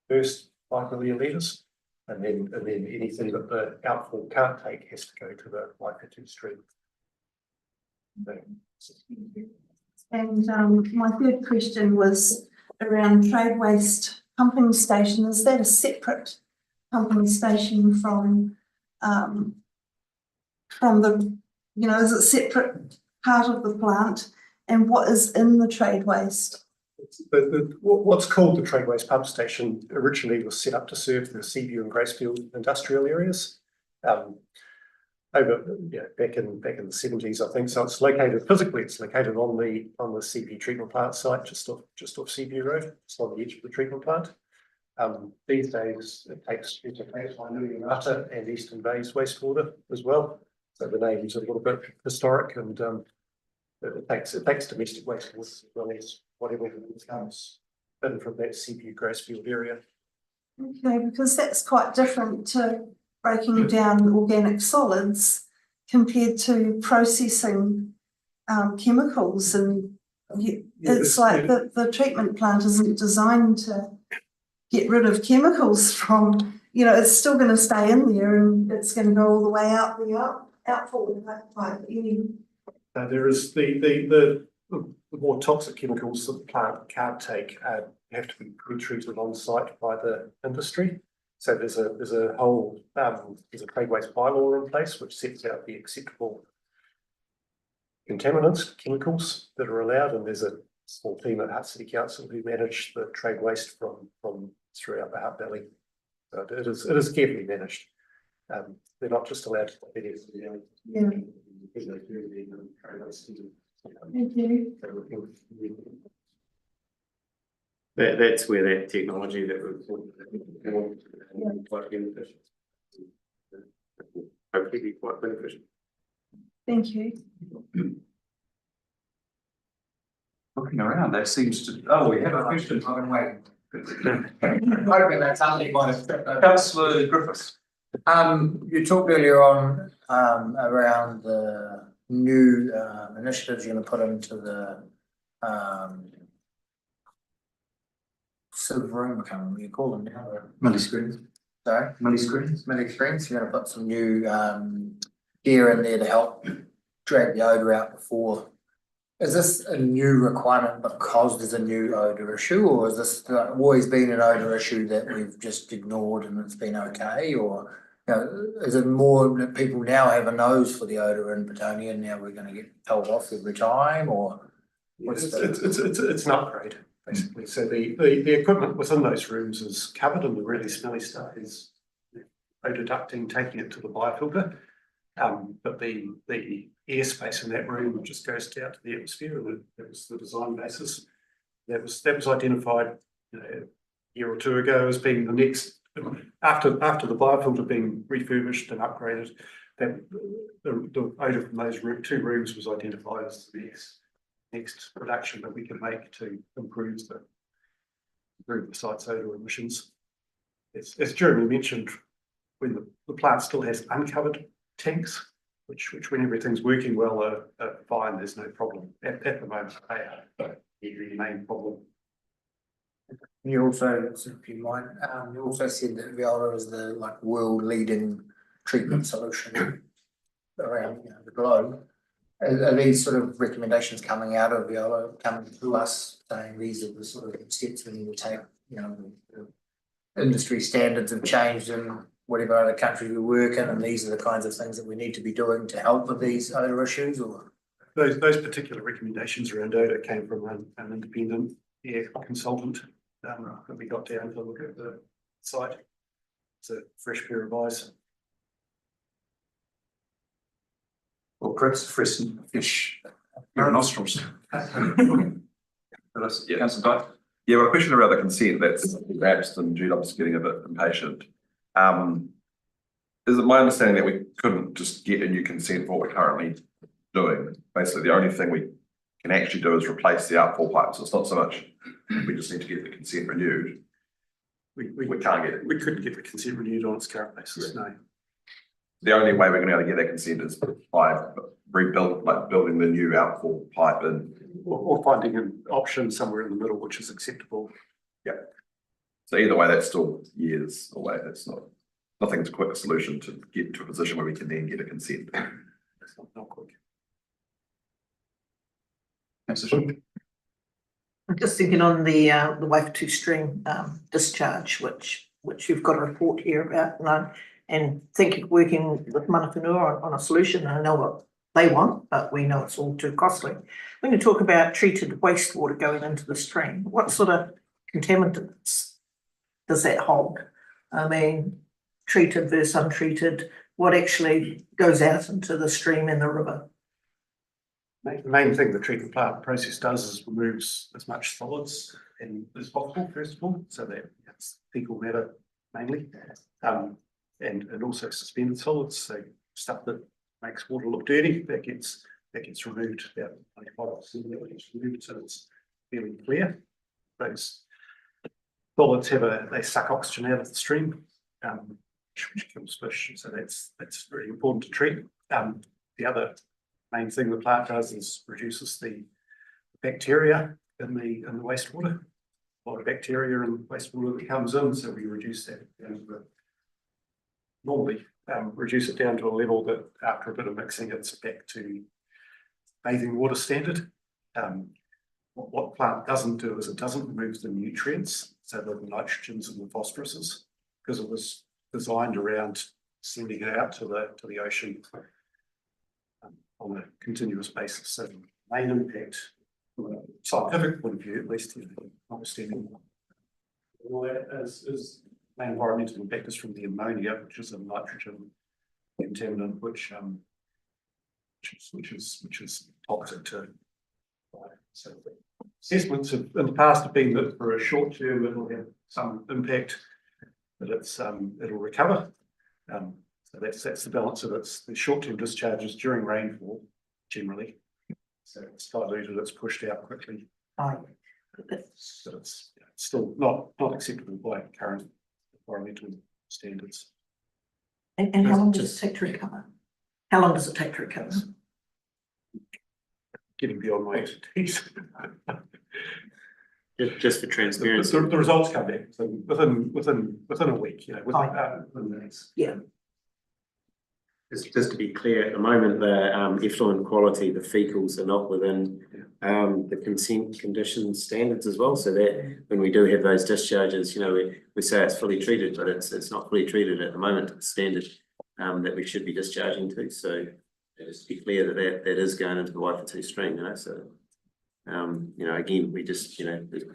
first 5 million litres, and then anything that the outfall can't take has to go to the Wairatu stream. And my third question was around trade waste pumping station. Is that a separate pumping station from the, is it separate part of the plant? And what is in the trade waste? What's called the trade waste pump station originally was set up to serve the Seaview and Gracefield industrial areas. Back in the 70s, I think. So it's located physically. It's located on the Seaview treatment plant site, just off Seaview Road. It's on the edge of the treatment plant. These days, it takes Hutt and Eastern Bay's wastewater as well. So the name is a little bit historic, and it takes domestic wastewater as well as whatever comes in from that Seaview Gracefield area. Okay, because that's quite different to breaking down organic solids compared to processing chemicals and it's like the treatment plant isn't designed to get rid of chemicals from, it's still going to stay in there and it's going to go all the way out the outfall like any. There is the more toxic chemicals that the plant can't take have to be pre-treated on site by the industry. So there's a whole there's a trade waste bylaw in place which sets out the acceptable contaminants, chemicals that are allowed, and there's a small team at Hutt City Council who manage the trade waste from throughout the Hutt Valley. So it is carefully managed. They're not just allowed to take it. Yeah. Thank you. That's where that technology that we're quite beneficial. Hopefully be quite beneficial. Thank you. Looking around, that seems to, we have a question. I've been waiting. Hoping that's only one of Councillor Griffiths. You talked earlier on around the new initiatives you're going to put into the silver room. I can't remember what you call them now. Millie screens. Sorry, Millie screens. milling screens. You're going to put some new gear in there to help drag the odour out before. Is this a new requirement because there's a new odour issue, or is this always been an odour issue that we've just ignored and it's been okay, or is it more that people now have a nose for the odour in Betonia and now we're going to get told off every time, or it's an upgrade basically. So the equipment within those rooms is covered in the really smelly stuff is odour ducting, taking it to the biofilter. But the airspace in that room just goes out to the atmosphere, and that was the design basis. That was identified a year or two ago as being the next after the biofilter being refurbished and upgraded. That the odour from those two rooms was identified as the next production that we can make to improve the site's odour emissions. As Jeremy mentioned, when the plant still has uncovered tanks, which when everything's working well are fine, there's no problem. At the moment, they are the main problem. you also, if you mind, you also said that Viola is the world leading treatment solution around the globe. Are these sort of recommendations coming out of Viola, coming to us, saying these are the sort of steps we need to take? The industry standards have changed in whatever other country we work in, and these are the kinds of things that we need to be doing to help with these odour issues, or? Those particular recommendations around odour came from an independent air consultant that we got down to look at the site. It's a fresh pair of eyes. Or perhaps fresh your nostrils. Yeah. Councillor Dyke. Yeah, well, a question around the consent that's lapsed and Julop's getting a bit impatient. Is it my understanding that we couldn't just get a new consent for what we're currently doing? Basically, the only thing we can actually do is replace the outfall pipes. It's not so much we just need to get the consent renewed. We can't get it. We couldn't get the consent renewed on its current basis, no. The only way we're going to be able to get that consent is by building the new outfall pipe in. Or finding an option somewhere in the middle which is acceptable. Yeah. So either way, that's still years away. That's nothing's a quick solution to get to a position where we can then get a consent. That's not quick. I'm just thinking on the Waikato stream discharge, which you've got a report here about, and thinking working with Manawhanua on a solution. And I know what they want, but we know it's all too costly. When you talk about treated wastewater going into the stream, what sort of contaminants does that hold? I mean, treated versus untreated, what actually goes out into the stream and the river? The main thing the treatment plant process does is removes as much solids as possible, first of all, so that it's fecal matter mainly, and also suspended solids, so stuff that makes water look dirty, that gets removed. About 95% of it gets removed, so it's fairly clear. Those solids they suck oxygen out of the stream, which kills fish. So that's very important to treat. The other main thing the plant does is reduces the bacteria in the wastewater. A lot of bacteria in wastewater that comes in, so we reduce that down to normally reduce it down to a level that after a bit of mixing it's back to bathing water standard. What the plant doesn't do is it doesn't remove the nutrients, so the nitrogens and the phosphoruses, because it was designed around sending it out to the ocean on a continuous basis. So the main impact, from a scientific point of view, at least, notwithstanding all that is main environmental impact is from the ammonia, which is a nitrogen contaminant, which is toxic to. So assessments in the past have been that for a short term it will have some impact, but it'll recover. So that's the balance of the short term discharges during rainfall generally. So it's diluted, it's pushed out quickly. Right. But it's still not acceptable by current environmental standards. And how long does it take to recover? How long does it take to recover? Getting beyond my expertise. Just for transparency. The results come back so within a week, within the next. Yeah. Just to be clear, at the moment, the effluent quality, the fecals are not within the consent condition standards as well. So that when we do have those discharges, we say it's fully treated, but it's not fully treated at the moment to the standard that we should be discharging to. So just to be clear that is going into the Waifatu stream, So again, we just,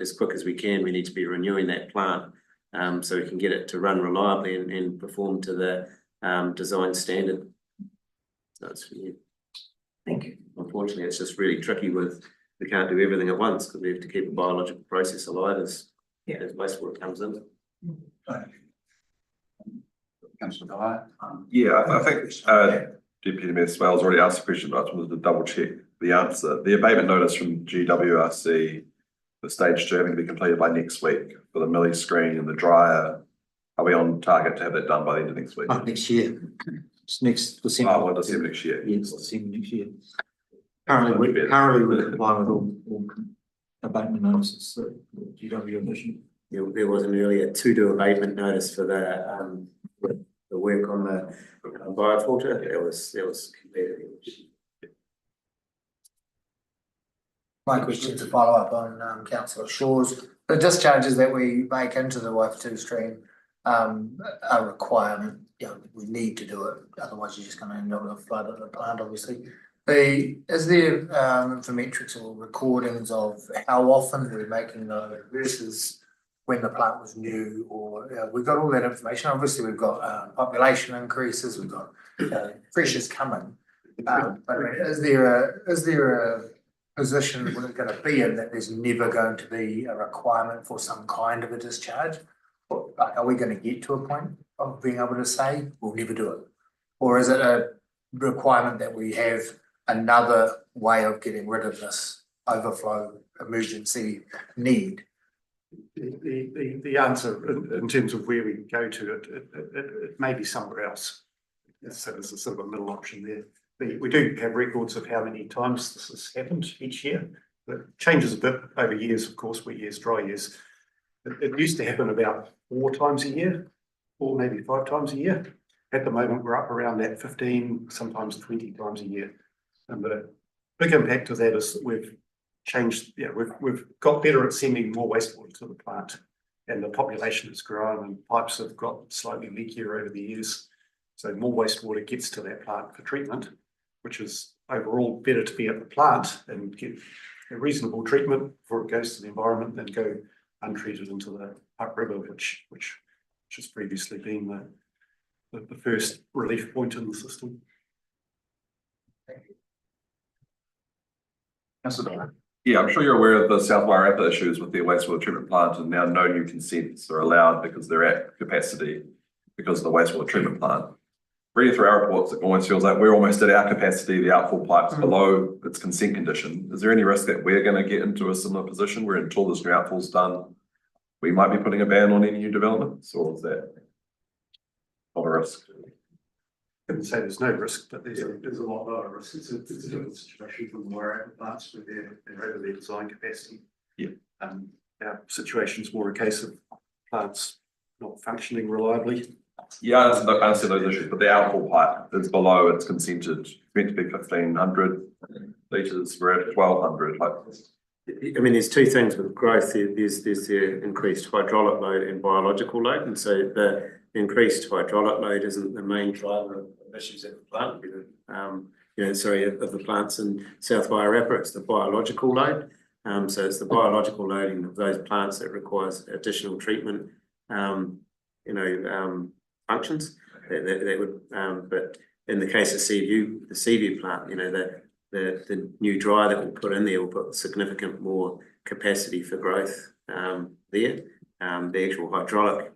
as quick as we can, we need to be renewing that plant so we can get it to run reliably and perform to the design standard. So it's, Thank you. Unfortunately, it's just really tricky we can't do everything at once because we have to keep a biological process alive as wastewater comes in. Councillor Dyer. Yeah, I think Deputy Mayor Swales already asked a question, but I just wanted to double check the answer. The abatement notice from GWRC, the stage 2 having to be completed by next week for the millie screen and the dryer. Are we on target to have that done by the end of next week? Next year. It's next December. Oh, December next year. Yes, December next year. Currently we're complying with all abatement notices that GW issued. There was an earlier to-do abatement notice for the work on the biofilter. That was completed. My question to follow up on Councillor Shaw's, the discharges that we make into the Waifatu stream are a requirement. We need to do it, otherwise you're just going to end up with a flood at the plant, obviously. Is there infometrics or recordings of how often we're making those versus when the plant was new, or we've got all that information. Obviously we've got population increases, we've got pressures coming, but I mean, is there a position we're going to be in that there's never going to be a requirement for some kind of a discharge? Like, are we going to get to a point of being able to say we'll never do it, or is it a requirement that we have another way of getting rid of this overflow emergency need? The answer in terms of where we go to it may be somewhere else. So there's a sort of a middle option there. We do have records of how many times this has happened each year. It changes a bit over years, of course, wet years, dry years. It used to happen about 4 times a year, or maybe 5 times a year. At the moment, we're up around that 15, sometimes 20 times a year. And the big impact of that is that we've changed, we've got better at sending more wastewater to the plant, and the population has grown and pipes have got slightly leakier over the years. So more wastewater gets to that plant for treatment, which is overall better to be at the plant and get a reasonable treatment before it goes to the environment than go untreated into the Hutt River, which has previously been the first relief point in the system. Yeah, I'm sure you're aware of the South Wairarapa issues with their wastewater treatment plant, and now no new consents are allowed because they're at capacity because of the wastewater treatment plant. Reading through our reports, it almost feels like we're almost at our capacity, the outfall pipe's below its consent condition. Is there any risk that we're going to get into a similar position where until this new outfall's done, we might be putting a ban on any new developments, or is that not a risk? I wouldn't say there's no risk, but there's a lot lower risk. It's a different situation from where our plants where they're over their design capacity. Yeah. Our situation's more a case of plants not functioning reliably. Yeah, I understand those issues, but the outfall pipe is below its consented, it's meant to be 1,500 litres, we're at 1,200, like. I mean, there's two things with growth. There's the increased hydraulic load and biological load, and so the increased hydraulic load isn't the main driver of issues at the plant. Of the plants in South Wairarapa, it's the biological load. So it's the biological loading of those plants that requires additional treatment, functions that would, but in the case of Seaview, the Seaview plant, the new dryer that we put in there will put significant more capacity for growth there. The actual hydraulic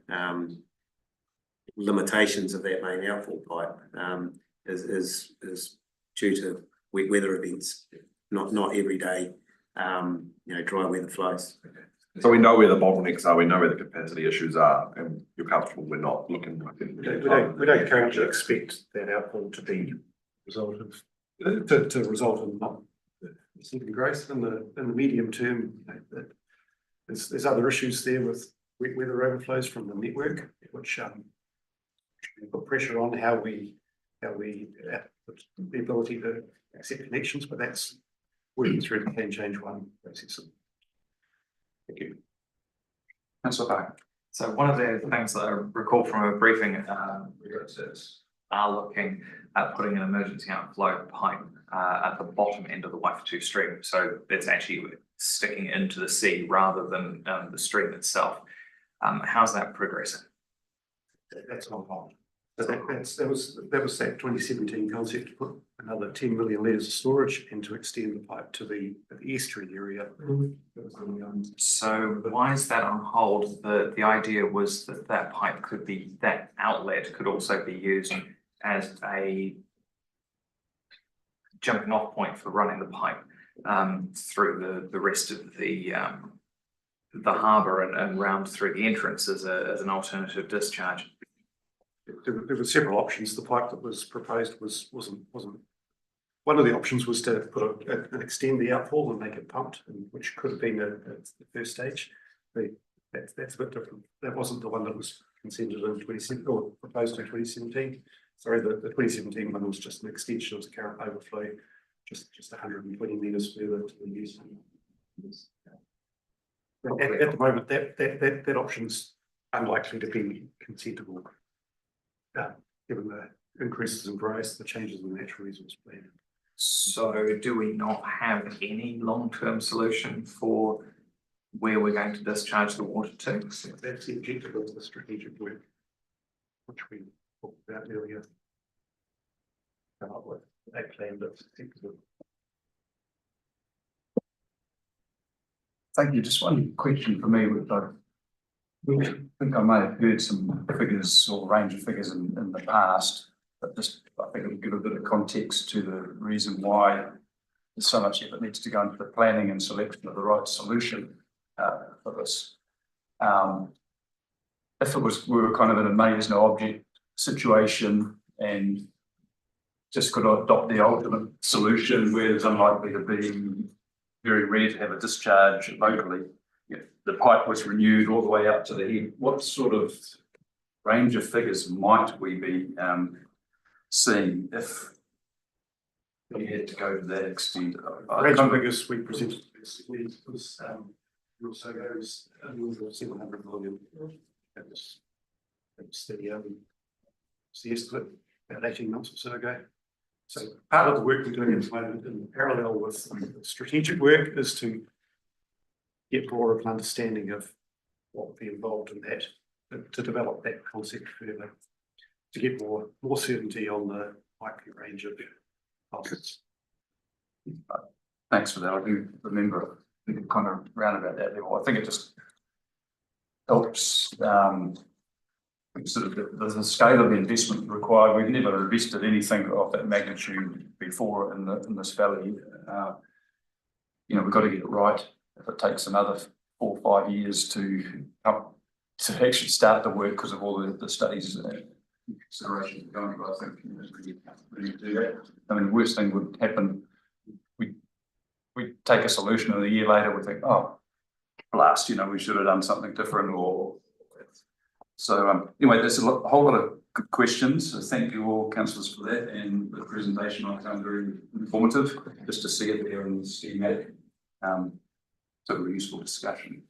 limitations of that main outfall pipe is due to weather events, not everyday dry weather flows. So we know where the bottlenecks are, we know where the capacity issues are, and you're comfortable we're not looking. We don't currently expect that outfall to be result of to result in not receiving growth in the medium term. There's other issues there with weather overflows from the network, which put pressure on how we the ability to accept connections, but that's working through the Can Change One process. Thank you. Councillor Park. So one of the things that I recall from a briefing, researchers are looking at putting an emergency outflow pipe at the bottom end of the Waifatu stream. So it's actually sticking into the sea rather than the stream itself. How's that progressing? That's on hold. So that was that 2017 concept to put another 10 million litres of storage and to extend the pipe to the estuary area. So why is that on hold? The idea was that pipe could be, that outlet could also be used as a jumping off point for running the pipe through the rest of the harbour and round through the entrance as an alternative discharge. There were several options. The pipe that was proposed wasn't. One of the options was to put extend the outfall and make it pumped, which could have been the first stage. That's a bit different. That wasn't the one that was consented in 2017 or proposed in 2017. Sorry, the 2017 one was just an extension of the current overflow, just 120 metres further to the east. At the moment, that option's unlikely to be consentable. Given the increases in growth, the changes in the natural resource plan. So do we not have any long-term solution for where we're going to discharge the water to? So that's the objective of the strategic work, which we talked about earlier. Come up with a plan that's effective. Thank you. Just one question for me, which I think I may have heard some figures or range of figures in the past, but just I think it'll give a bit of context to the reason why there's so much effort needs to go into the planning and selection of the right solution for this. If we were kind of in a money is no object situation and just could adopt the ultimate solution where it's unlikely to be very rare to have a discharge locally. The pipe was renewed all the way up to the head. What sort of range of figures might we be seeing if we had to go to that extent? Range of figures we presented was also goes 700 million. That was the estimate about 18 months or so ago. So part of the work we're doing at the moment in parallel with strategic work is to get more of an understanding of what would be involved in that, to develop that concept further, to get more certainty on the likely range of costs. Thanks for that. I do remember kind of round about that level. I think it just helps sort of the scale of the investment required. We've never invested anything of that magnitude before in this valley. We've got to get it right. If it takes another 4 or 5 years to actually start the work because of all the studies and considerations going, but I think really do that. I mean, the worst thing would happen, we take a solution and a year later we think, oh, blast, we should have done something different or so anyway, there's a whole lot of good questions. So thank you all councillors for that, and the presentation I found very informative just to see it there in the schematic. So a useful discussion.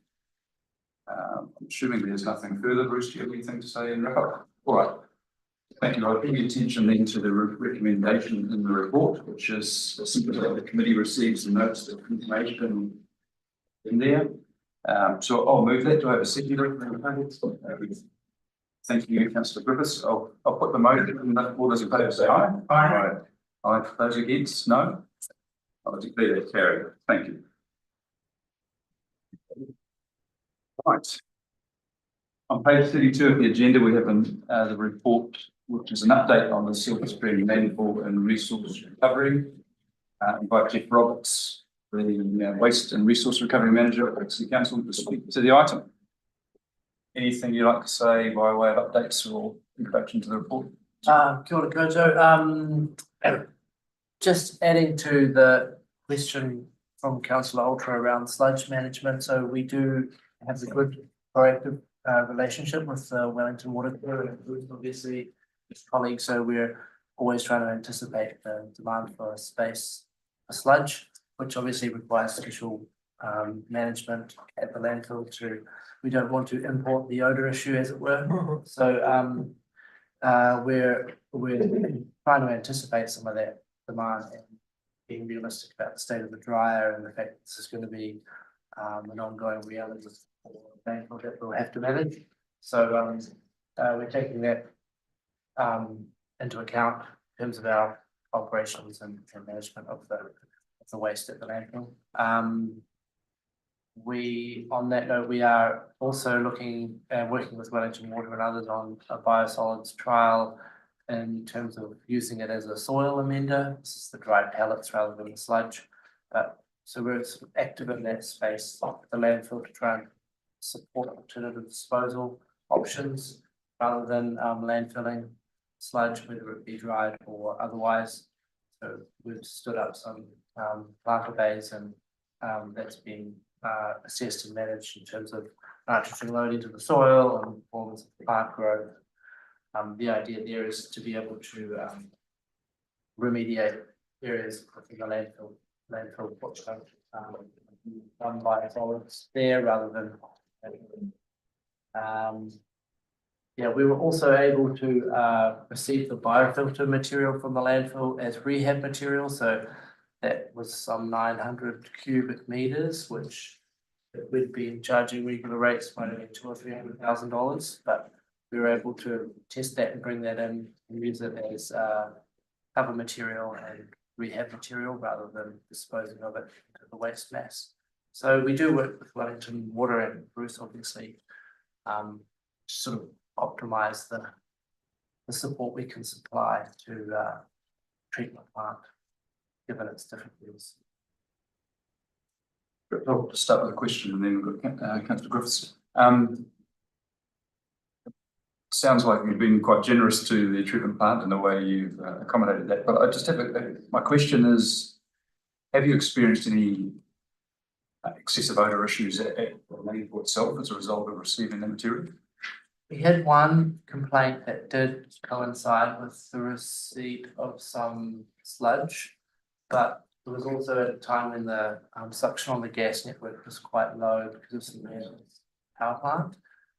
I'm assuming there's nothing further. Bruce, do you have anything to say in wrap up? All right. Thank you. I'll bring your attention then to the recommendation in the report, which is simply that the committee receives the notes of information in there. So I'll move that. Do I have a second? Thank you, Councillor Griffiths. I'll put the motion and all those in favour say aye. Aye. Aye. Those against, no. I'll declare that carried. Thank you. Right. On page 32 of the agenda, we have the report, which is an update on the Silverstream Landfill and resource recovery. Invite Jeff Roberts, the Waste and Resource Recovery Manager at City Council, to speak to the item. Anything you'd like to say by way of updates or introduction to the report? Kia ora koutou. Just adding to the question from Councillor Ultra around sludge management. So we do have a good proactive relationship with Wellington Water and obviously his colleagues. So we're always trying to anticipate the demand for space for sludge, which obviously requires special management at the landfill we don't want to import the odour issue, as it were. So we're trying to anticipate some of that demand and being realistic about the state of the dryer and the fact that this is going to be an ongoing reality for landfill that we'll have to manage. So we're taking that into account in terms of our operations and management of the waste at the landfill. On that note, we are also looking and working with Wellington Water and others on a biosolids trial in terms of using it as a soil amender. This is the dried pellets rather than the sludge. So we're sort of active in that space of the landfill to try and support alternative disposal options rather than landfilling sludge, whether it be dried or otherwise. So we've stood up some planter bays and that's been assessed and managed in terms of nitrogen load into the soil and performance of plant growth. The idea there is to be able to remediate areas within the landfill footprint done by solids there rather than yeah, we were also able to receive the biofilter material from the landfill as rehab material. So that was some 900 cubic meters, which we'd be charging regular rates might have been $200,000 or $300,000, but we were able to test that and bring that in and use it as cover material and rehab material rather than disposing of it into the waste mass. So we do work with Wellington Water and Bruce, obviously, to sort of optimize the support we can supply to treatment plant, given its difficulties. I'll just start with a question and then we've got Councillor Griffiths. Sounds like you've been quite generous to the treatment plant in the way you've accommodated that, but I just have my question is, have you experienced any excessive odour issues at the landfill itself as a result of receiving the material? We had one complaint that did coincide with the receipt of some sludge, but it was also at a time when the suction on the gas network was quite low because of some power plant.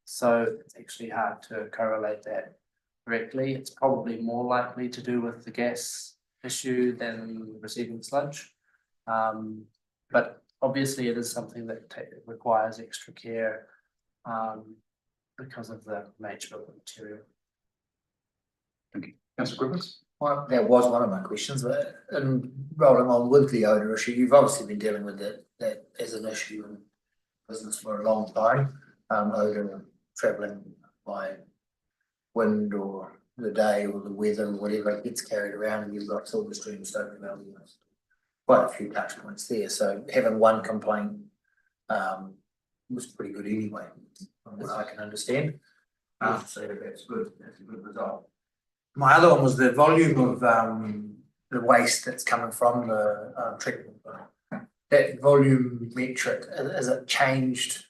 So it's actually hard to correlate that correctly. It's probably more likely to do with the gas issue than receiving sludge. But obviously it is something that requires extra care because of the nature of the material. Thank you. Councillor Griffiths? Well, that was one of my questions, but in rolling on with the odour issue, you've obviously been dealing with that as an issue in business for a long time. Odour travelling by wind or the day or the weather or whatever gets carried around, and you've got Silverstream, Stoke Valley, quite a few touch points there. So having one complaint was pretty good anyway, from what I can understand. So that's good, that's a good result. My other one was the volume of the waste that's coming from the treatment plant. That volume metric, is it changed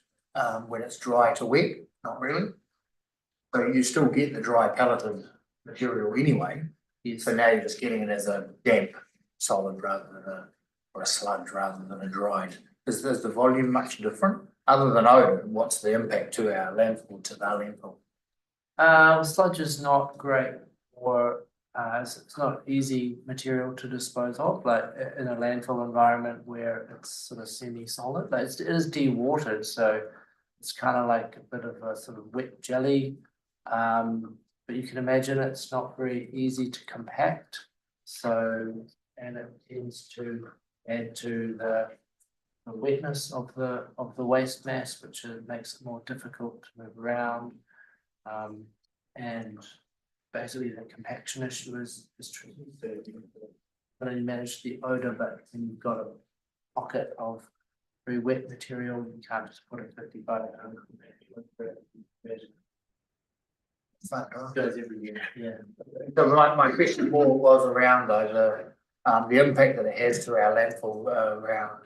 when it's dry to wet? Not really. So you still get the dry pelleted material anyway. So now you're just getting it as a damp solid rather than or a sludge rather than a dried. Is the volume much different? Other than odour, what's the impact to our landfill, to the landfill? Sludge is not great, or it's not easy material to dispose of, like in a landfill environment where it's sort of semi-solid, like it is dewatered, so it's kind of like a bit of a sort of wet jelly. But you can imagine it's not very easy to compact. So, and it tends to add to the wetness of the waste mass, which makes it more difficult to move around. And basically the compaction issue is tricky. So you not only manage the odor, but when you've got a pocket of very wet material, you can't just put a 55 goes every year. Yeah. So my question more was around though the impact that it has to our landfill around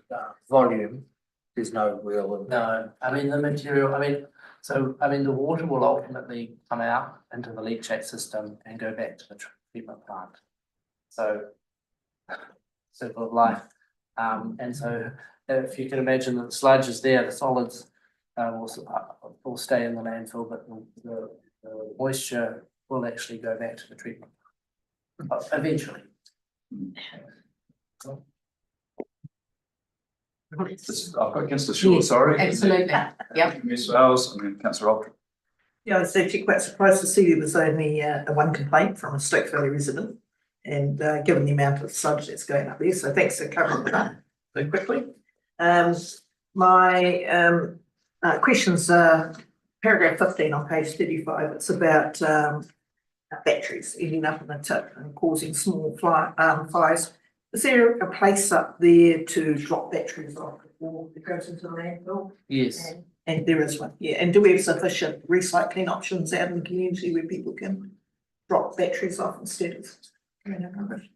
volume. There's no real. No, I mean the material. The water will ultimately come out into the leachate system and go back to the treatment plant. So, circle of life. And so, if you can imagine that the sludge is there, the solids will stay in the landfill, but the moisture will actually go back to the treatment plant eventually. I've got Councillor Shaw, sorry. Absolutely, yep. Ms Wells, and then Councillor Alter. Yeah, I was actually quite surprised to see there was only one complaint from a Stoke Valley resident, and given the amount of sludge that's going up there, so thanks for covering that so quickly. My questions are paragraph 15 on page 35. It's about batteries ending up in the tip and causing small fires. Is there a place up there to drop batteries off before it goes into the landfill? Yes. And there is one, yeah. And do we have sufficient recycling options out in the community where people can drop batteries off instead of going in rubbish?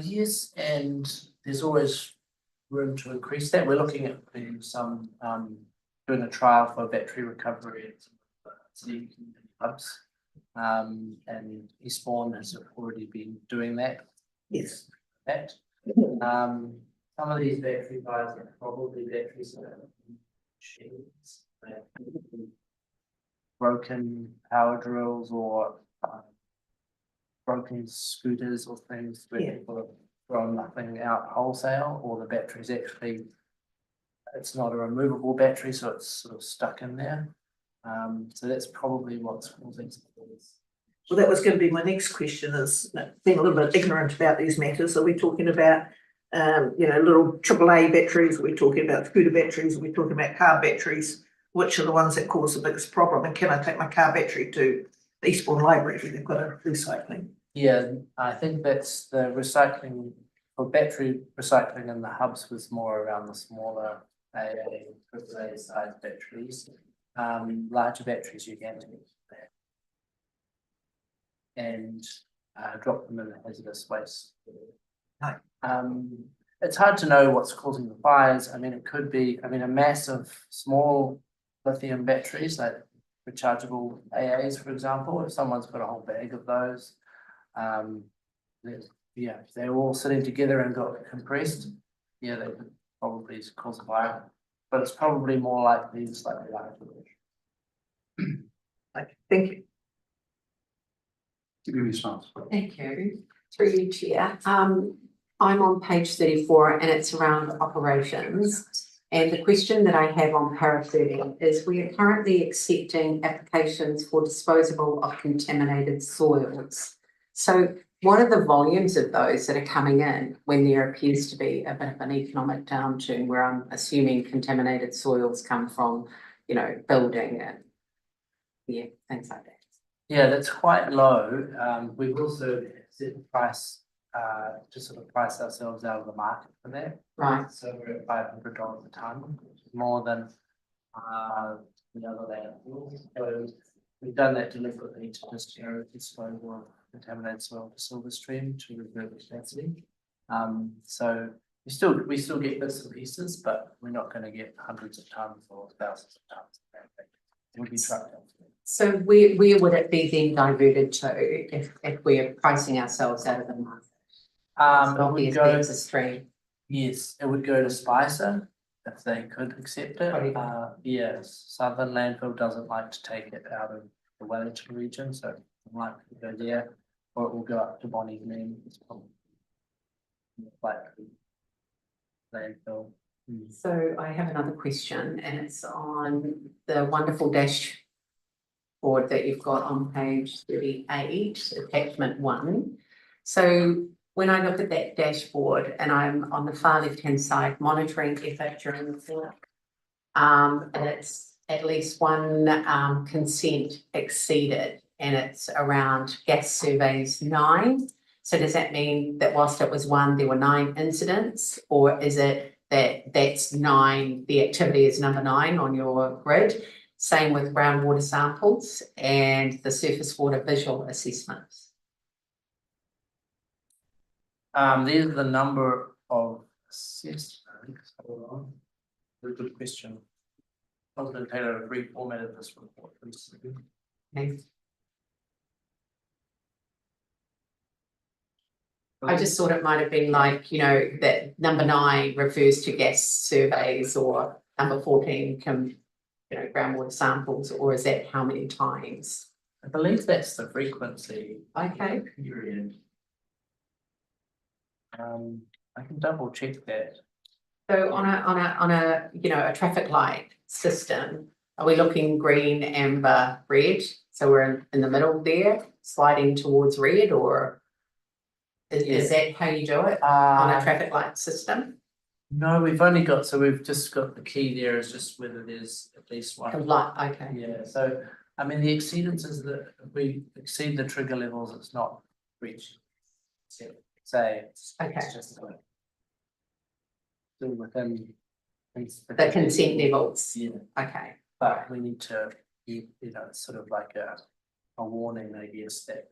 Yes, and there's always room to increase that. We're looking at doing some doing a trial for battery recovery at city hubs. And Eastbourne has already been doing that. Yes. Some of these battery fires are probably batteries that are machines, broken power drills or broken scooters or things where people have thrown nothing out wholesale, or the battery's actually, it's not a removable battery, so it's sort of stuck in there. So that's probably what's causing some of this. Well, that was going to be my next question, is being a little bit ignorant about these matters. Are we talking about, little AAA batteries? Are we talking about scooter batteries? Are we talking about car batteries? Which are the ones that cause the biggest problem? And can I take my car battery to the Eastbourne Library where they've got a recycling? Yeah, I think that's the recycling, or battery recycling in the hubs was more around the smaller AA size batteries. Larger batteries you can take there and drop them in the hazardous waste. It's hard to know what's causing the fires. I mean, it could be, a mass of small lithium batteries, like rechargeable AAs, for example. If someone's got a whole bag of those, if they're all sitting together and got compressed, they could probably cause a fire. But it's probably more likely slightly larger. Thank you. Give me a response. Thank you. Through you, Chair. I'm on page 34 and it's around operations. And the question that I have on para 30 is we are currently accepting applications for disposal of contaminated soils. So what are the volumes of those that are coming in when there appears to be a bit of an economic downturn, where I'm assuming contaminated soils come from, building and things like that? Yeah, that's quite low. We've also set the price to sort of price ourselves out of the market for that. Right. So we're at $500 a tonne, which is more than The other landfill. So we've done that deliberately to just dispose of contaminated soil to Silverstream to revert capacity. So we still get bits and pieces, but we're not going to get hundreds of tons or thousands of tons. It would be trucked out. So where would it be then diverted to if we're pricing ourselves out of the market? It would go to stream. Yes, it would go to Spicer if they could accept it. Probably. Yes, Southern Landfill doesn't like to take it out of the Wellington region, so it might go there, or it will go up to Bonnie Glen. It's probably likely landfill. So I have another question, and it's on the wonderful dashboard that you've got on page 38, attachment 1. So when I look at that dashboard and I'm on the far left-hand side, monitoring effort during the flood, and it's at least one consent exceeded, and it's around gas surveys 9. So does that mean that whilst it was 1, there were 9 incidents, or is it that that's 9, the activity is number 9 on your grid? Same with groundwater samples and the surface water visual assessments. These are the number of assessments. Hold on. Very good question. President Taylor reformatted this report recently. Okay. I just thought it might have been like, that number 9 refers to gas surveys, or number 14 groundwater samples, or is that how many times? I believe that's the frequency. Okay. Period. I can double check that. So on a traffic light system, are we looking green, amber, red? So we're in the middle there, sliding towards red, or is that how you do it on a traffic light system? No, we've just got the key there is just whether there's at least one. A light, okay. Yeah, so I mean the exceedance is that if we exceed the trigger levels, it's not reached. Say it's just still within The consent levels. Yeah, Okay. but we need to keep, it's sort of like a warning, I guess, that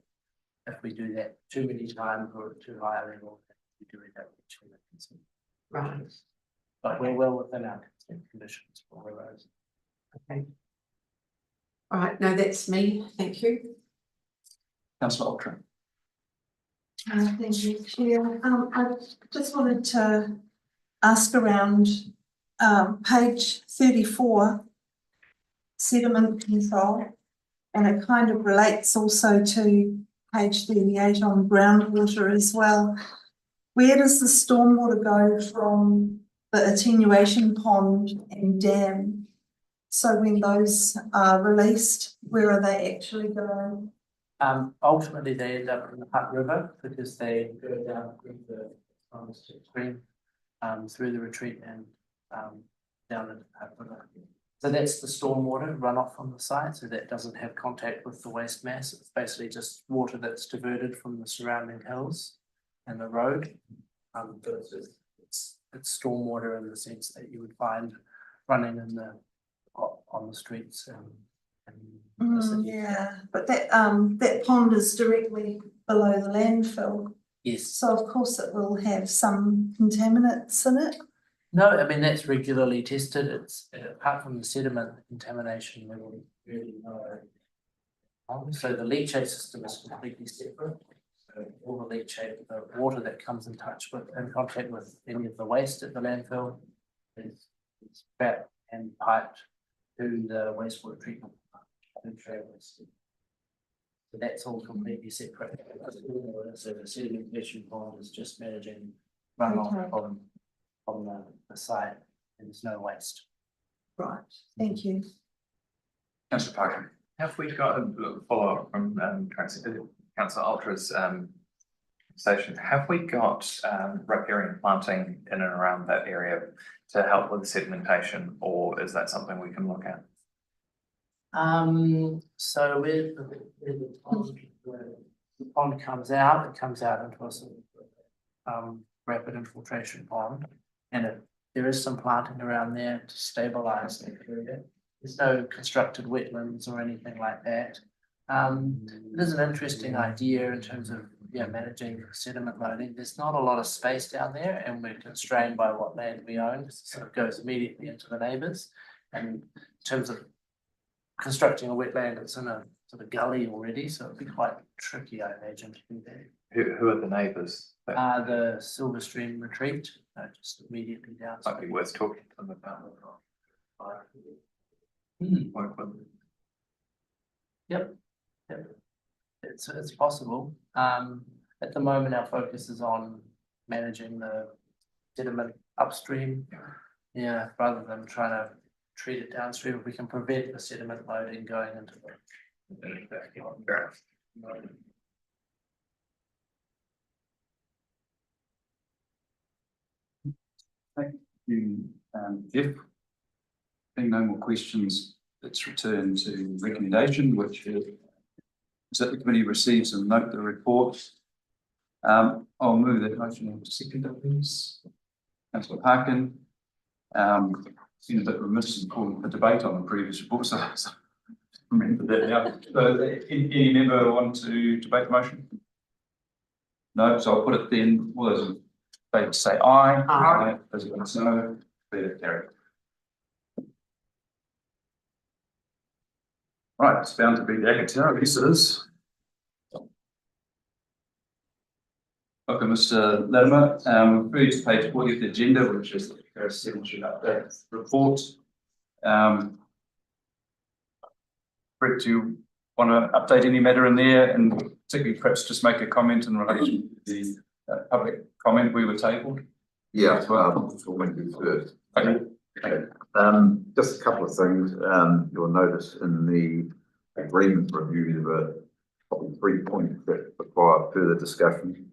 if we do that too many times or at too high a level, we do it at consent. Right. But we're well within our consent conditions for all those. Okay. All right, no, that's me. Thank you. Councillor Ultra. Thank you, Chair. I just wanted to ask around page 34, sediment control, and it kind of relates also to page 38 on groundwater as well. Where does the stormwater go from the attenuation pond and dam? So when those are released, where are they actually going? Ultimately, they end up in the Hutt River because they go down through the stream, through the retreat and down into the Hutt River. So that's the stormwater runoff from the site. So that doesn't have contact with the waste mass. It's basically just water that's diverted from the surrounding hills and the road. But it's stormwater in the sense that you would find running on the streets and yeah, but that pond is directly below the landfill. Yes. So of course it will have some contaminants in it. No, I mean, that's regularly tested. It's apart from the sediment contamination level, really low. So the leachate system is completely separate. So all the leachate, the water that comes in contact with any of the waste at the landfill is trapped and piped to the wastewater treatment plant. So that's all completely separate. So the sedimentation pond is just managing runoff from the site, and there's no waste. Right, thank you. Councillor Parker. Have we got a follow-up from Councillor Ultra's station? Have we got riparian planting in and around that area to help with the sedimentation, or is that something we can look at? So where the pond comes out, it comes out into a sort of rapid infiltration pond, and it there is some planting around there to stabilize the area. There's no constructed wetlands or anything like that. It is an interesting idea in terms of managing sediment loading. There's not a lot of space down there, and we're constrained by what land we own. It sort of goes immediately into the neighbours. And in terms of constructing a wetland, it's in a sort of gully already, so it'd be quite tricky, I imagine, to do that. Who are the neighbours? The Silverstream retreat, just immediately down. Might be worth talking to them about. Yep. It's possible. At the moment, our focus is on managing the sediment upstream. Yeah, rather than trying to treat it downstream. If we can prevent the sediment loading going into the. Thank you, Jeff. Being no more questions, let's return to recommendation, which is that the committee receives and note the report. I'll move that motion into seconder, please. Councillor Parkin. Seems a bit remiss in calling for debate on the previous report, so remember that now. So, any member want to debate the motion? No, so I'll put it then. All those in favour say aye. Aye. Those against no. Declare it carried. Right, it's bound to be the Akatarawa visitors. Welcome, Mr. Latimer. Refer you to page 40 of the agenda, which is the Karakia Cemetery update report. Brett, do you want to update any matter in there, and particularly perhaps just make a comment in relation to the public comment we were tabled? Yeah, we'll do first. Okay. Just a couple of things. You'll notice in the agreement review, there were probably 3 points that require further discussion.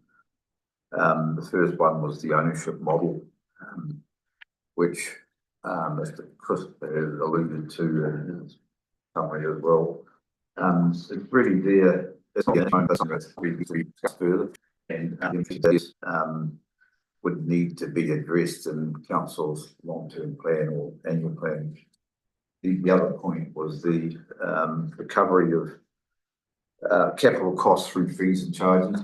The first one was the ownership model, which Mr. Chris has alluded to in his summary as well. It's really there. It's not something that we discuss further, and would need to be addressed in council's long-term plan or annual plan. The other point was the recovery of capital costs through fees and charges.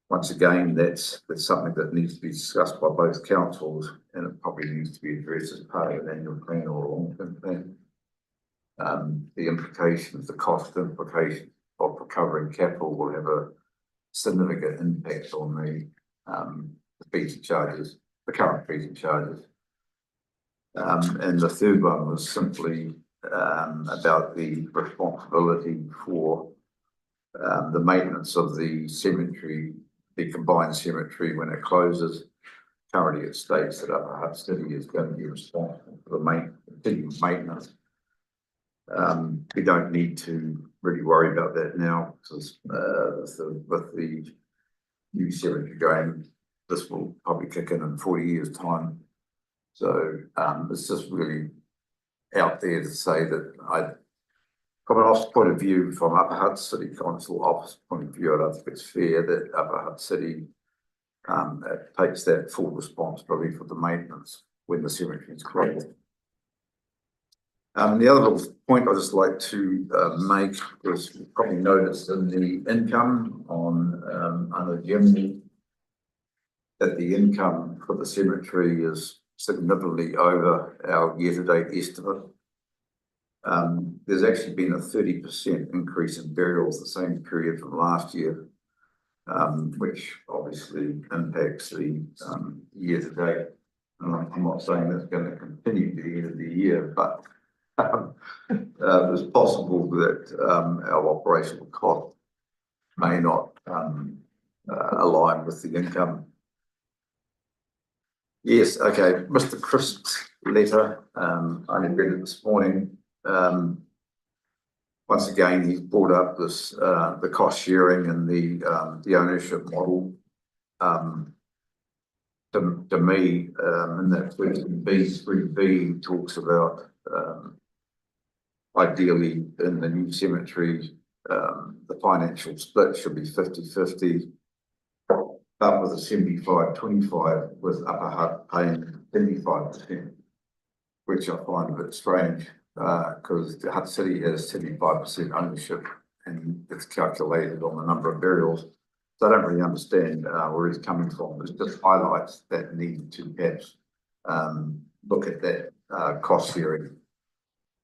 Once again, that's something that needs to be discussed by both councils, and it probably needs to be addressed as part of an annual plan or a long-term plan. The implications, the cost implications of recovering capital will have a significant impact on the fees and charges, the current fees and charges. And the third one was simply about the responsibility for the maintenance of the cemetery, the combined cemetery when it closes. Currently it states that Upper Hutt City is going to be responsible for the maintenance. We don't need to really worry about that now, because with the new cemetery going, this will probably kick in 40 years' time. So it's just really out there to say that from an office point of view, from Upper Hutt City Council office point of view, I don't think it's fair that Upper Hutt City takes that full responsibility for the maintenance when the cemetery is closed. The other little point I'd just like to make was, you probably noticed in the income on under general that the income for the cemetery is significantly over our year-to-date estimate. There's actually been a 30% increase in burials the same period from last year, which obviously impacts the year-to-date. I'm not saying that's going to continue to the end of the year, but it's possible that our operational cost may not align with the income. Yes, okay, Mr. Crisp's letter, I read it this morning. Once again, he's brought up this the cost sharing and the ownership model. To me, in that B3B talks about ideally in the new cemetery, the financial split should be 50-50. but with a 75-25, with Upper Hutt paying 75%, which I find a bit strange, because the Hutt City has 75% ownership and it's calculated on the number of burials. So I don't really understand where he's coming from. It just highlights that need to perhaps look at that cost sharing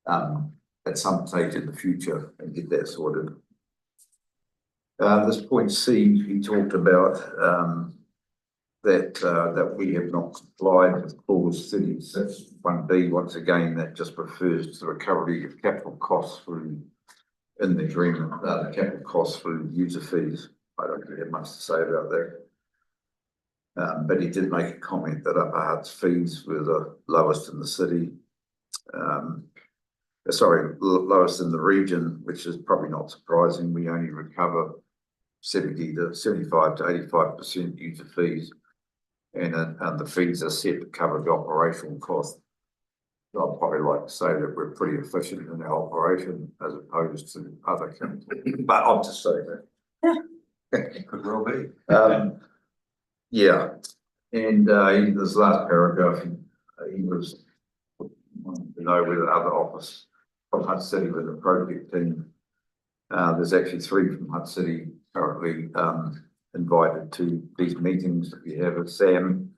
at some stage in the future and get that sorted. This point C, he talked about that we have not complied with clause 36(1)(b). Once again, that just refers to the recovery of capital costs through in the agreement, the capital costs through user fees. I don't really have much to say about that. But he did make a comment that Upper Hutt's fees were the lowest in the city. Lowest in the region, which is probably not surprising. We only recover 75 to 85% user fees, and the fees are set to cover the operational cost. So I'd probably like to say that we're pretty efficient in our operation as opposed to other councils, but I'm just saying that. It could well be. Yeah, and in this last paragraph, he was wanting to know whether other office from Hutt City with the project team. There's actually 3 from Hutt City currently invited to these meetings that we have with Sam,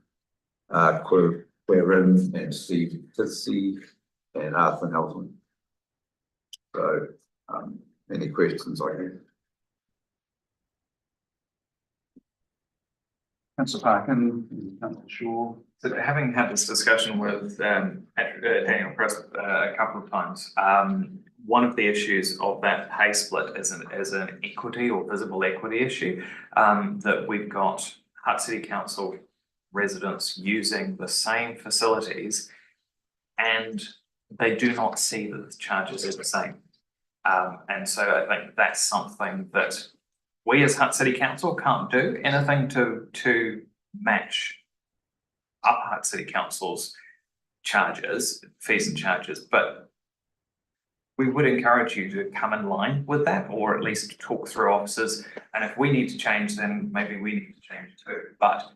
Querin and Steve Titsy and Arthur Nelson. So any questions I have? Councillor Parkin, Councillor Shaw. So having had this discussion with Daniel Chris a couple of times, one of the issues of that pay split is an equity or visible equity issue, that we've got Hutt City Council residents using the same facilities and they do not see that the charges are the same. And so I think that's something that we as Hutt City Council can't do anything to match Upper Hutt City Council's charges, fees and charges, but we would encourage you to come in line with that, or at least talk through officers. And if we need to change, then maybe we need to change too. But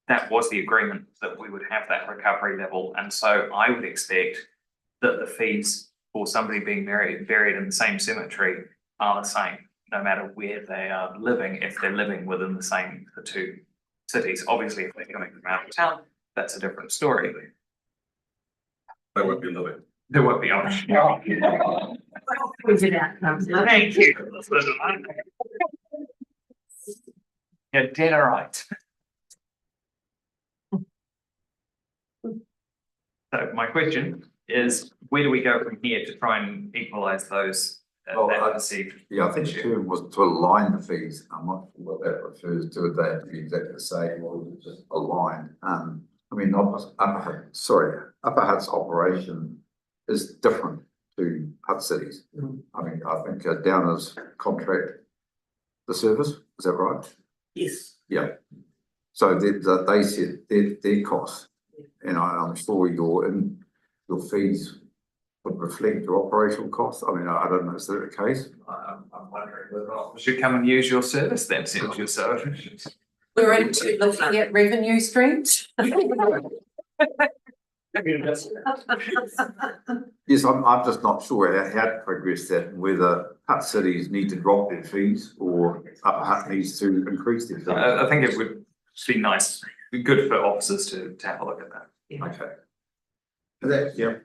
that was the agreement, that we would have that recovery level. And so I would expect that the fees for somebody being buried in the same cemetery are the same, no matter where they are living, if they're living within the 2 cities. Obviously, if they're coming from out of town, that's a different story. They won't be living. There won't be option. Thank you. You're dead all right. So my question is, where do we go from here to try and equalise those? Well, that perceived I think the issue? term was to align the fees. I'm not sure what that refers to. They have to be exactly the same, or just align. I mean, Upper Hutt's operation is different to Hutt City's. I mean, I think Downers contract the service. Is that right? Yes. Yeah. So they set their costs, and I'm sure your fees would reflect your operational costs. I mean, I don't know, is that the case? I'm wondering whether or not we should come and use your service then, since you're so efficient. We're into looking at revenue streams. Yes, I'm just not sure how to progress that, whether Hutt cities need to drop their fees or Upper Hutt needs to increase their fees. I think it would be nice, good for officers to have a look at that. Okay. That, yeah.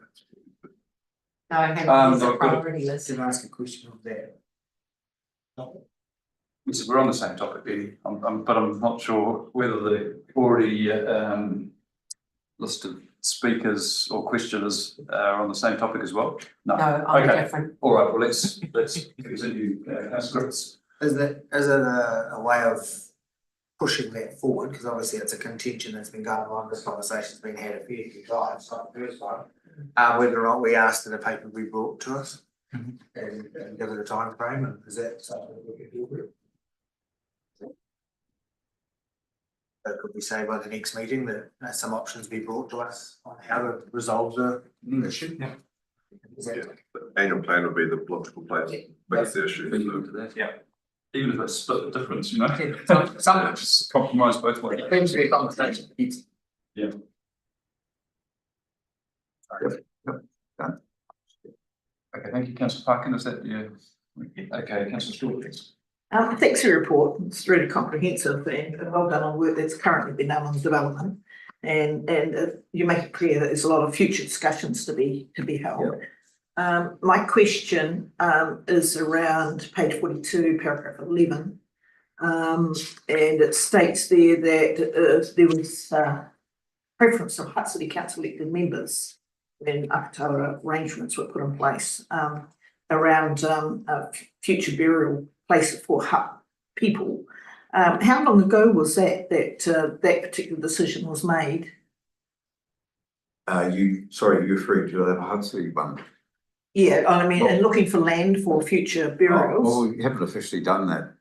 No, I have a priority list. Can I ask a question of that? We're on the same topic, Betty. But I'm not sure whether the already listed speakers or questioners are on the same topic as well. No, I'm different. All right. Well, let's continue. Scripts. Is it a way of pushing that forward? Because obviously it's a contention that's been going on. This conversation's been had a fair few times, not the first time. Whether or not we asked that a paper be brought to us and give it a time frame, and is that something we could deal with? So could we say by the next meeting that some options be brought to us on how to resolve the issue? Yeah. The annual plan would be the logical place to fix the issue. Yeah. even if it's split the difference, you know, something that just compromise both ways. It seems to be a conversation. Yeah. Okay, thank you, councillor Parkin, is that you? Okay, councillor Stewart, please. Thanks for your report. It's really comprehensive and well done on work that's currently been done on development. And you make it clear that there's a lot of future discussions to be held. My question is around page 42, paragraph 11. And it states there that there was preference of Hutt City Council elected members when Akatarawa arrangements were put in place around a future burial place for Hutt people. How long ago was that particular decision was made? You're referring to the Hutt City one? Yeah, I mean, and looking for land for future burials. Well, we haven't officially done that.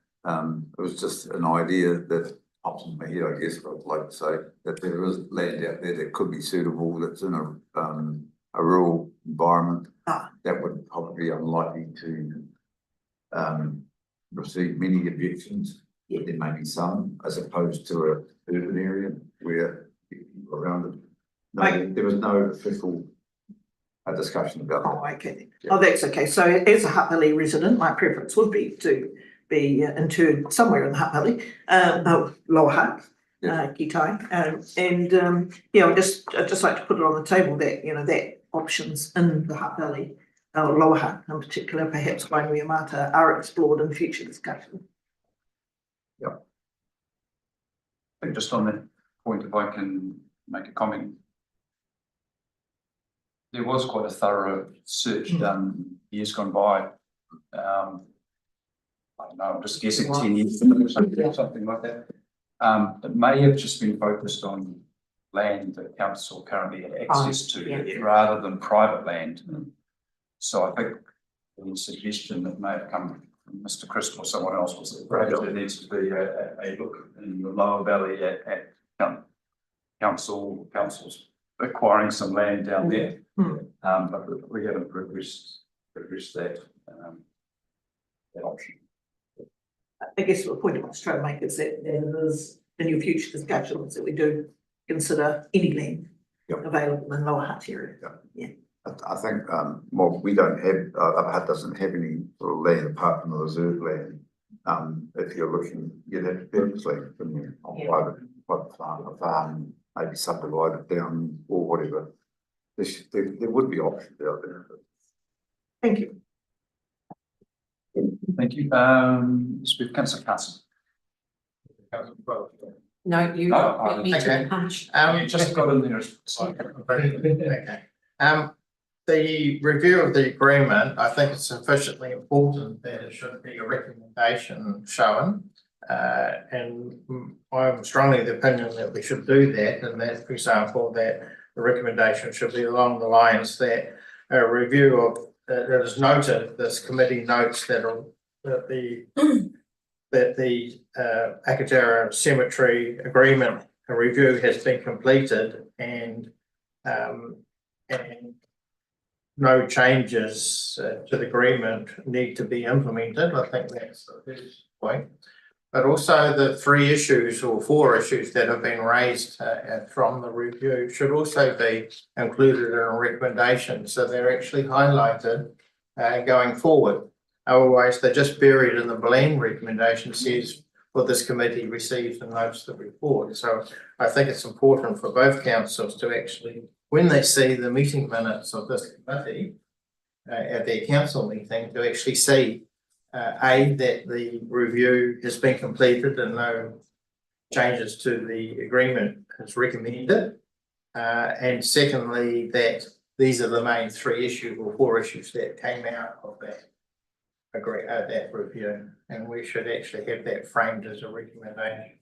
It was just an idea that pops in my head, I guess, I'd like to say, that there is land out there that could be suitable, that's in a rural environment. That would probably be unlikely to receive many objections. Yeah. There may be some, as opposed to an urban area where people around it. No, there was no official discussion about that. Oh, okay. Yeah. Oh, that's okay. So as a Hutt Valley resident, my preference would be to be interred somewhere in the Hutt Valley, Lower Hutt, Kitai. I'd just like to put it on the table that, you know, that options in the Hutt Valley, Lower Hutt in particular, perhaps Wainuiamata, are explored in future discussion. Yeah. I think just on that point, if I can make a comment. There was quite a thorough search done years gone by. I don't know, I'm just guessing 10 years ago, something like that. It may have just been focused on land that council currently had access to, rather than private land. So I think the suggestion that may have come from Mr. Crystal or someone else was that perhaps there needs to be a look in the Lower Valley at councils acquiring some land down there. But we haven't progressed that option. I guess the point I was trying to make is that there is in your future discussions that we do consider any land available in Lower Hutt area. I think we don't have Hutt doesn't have any sort of land apart from the reserve land. If you're looking, you'd have to purchase land from private farm, maybe subdivide it down or whatever. There would be options out there. Thank you. Thank you. Speak, Councillor Carson. No, you okay. You just got in there. Okay. The review of the agreement, I think it's sufficiently important that it should be a recommendation shown. And I'm strongly of the opinion that we should do that, and that, for example, that the recommendation should be along the lines that a review of that is noted. This committee notes that the Akatarawa Cemetery agreement review has been completed, and no changes to the agreement need to be implemented. I think that's the first point. But also the 3 issues or 4 issues that have been raised from the review should also be included in a recommendation, so they're actually highlighted going forward. Otherwise, they're just buried in the bland recommendation says, well, this committee receives and notes the report. So I think it's important for both councils to actually, when they see the meeting minutes of this committee at their council meeting, to actually see that the review has been completed and no changes to the agreement is recommended, and secondly, that these are the main 3 issues or 4 issues that came out of that review, and we should actually have that framed as a recommendation.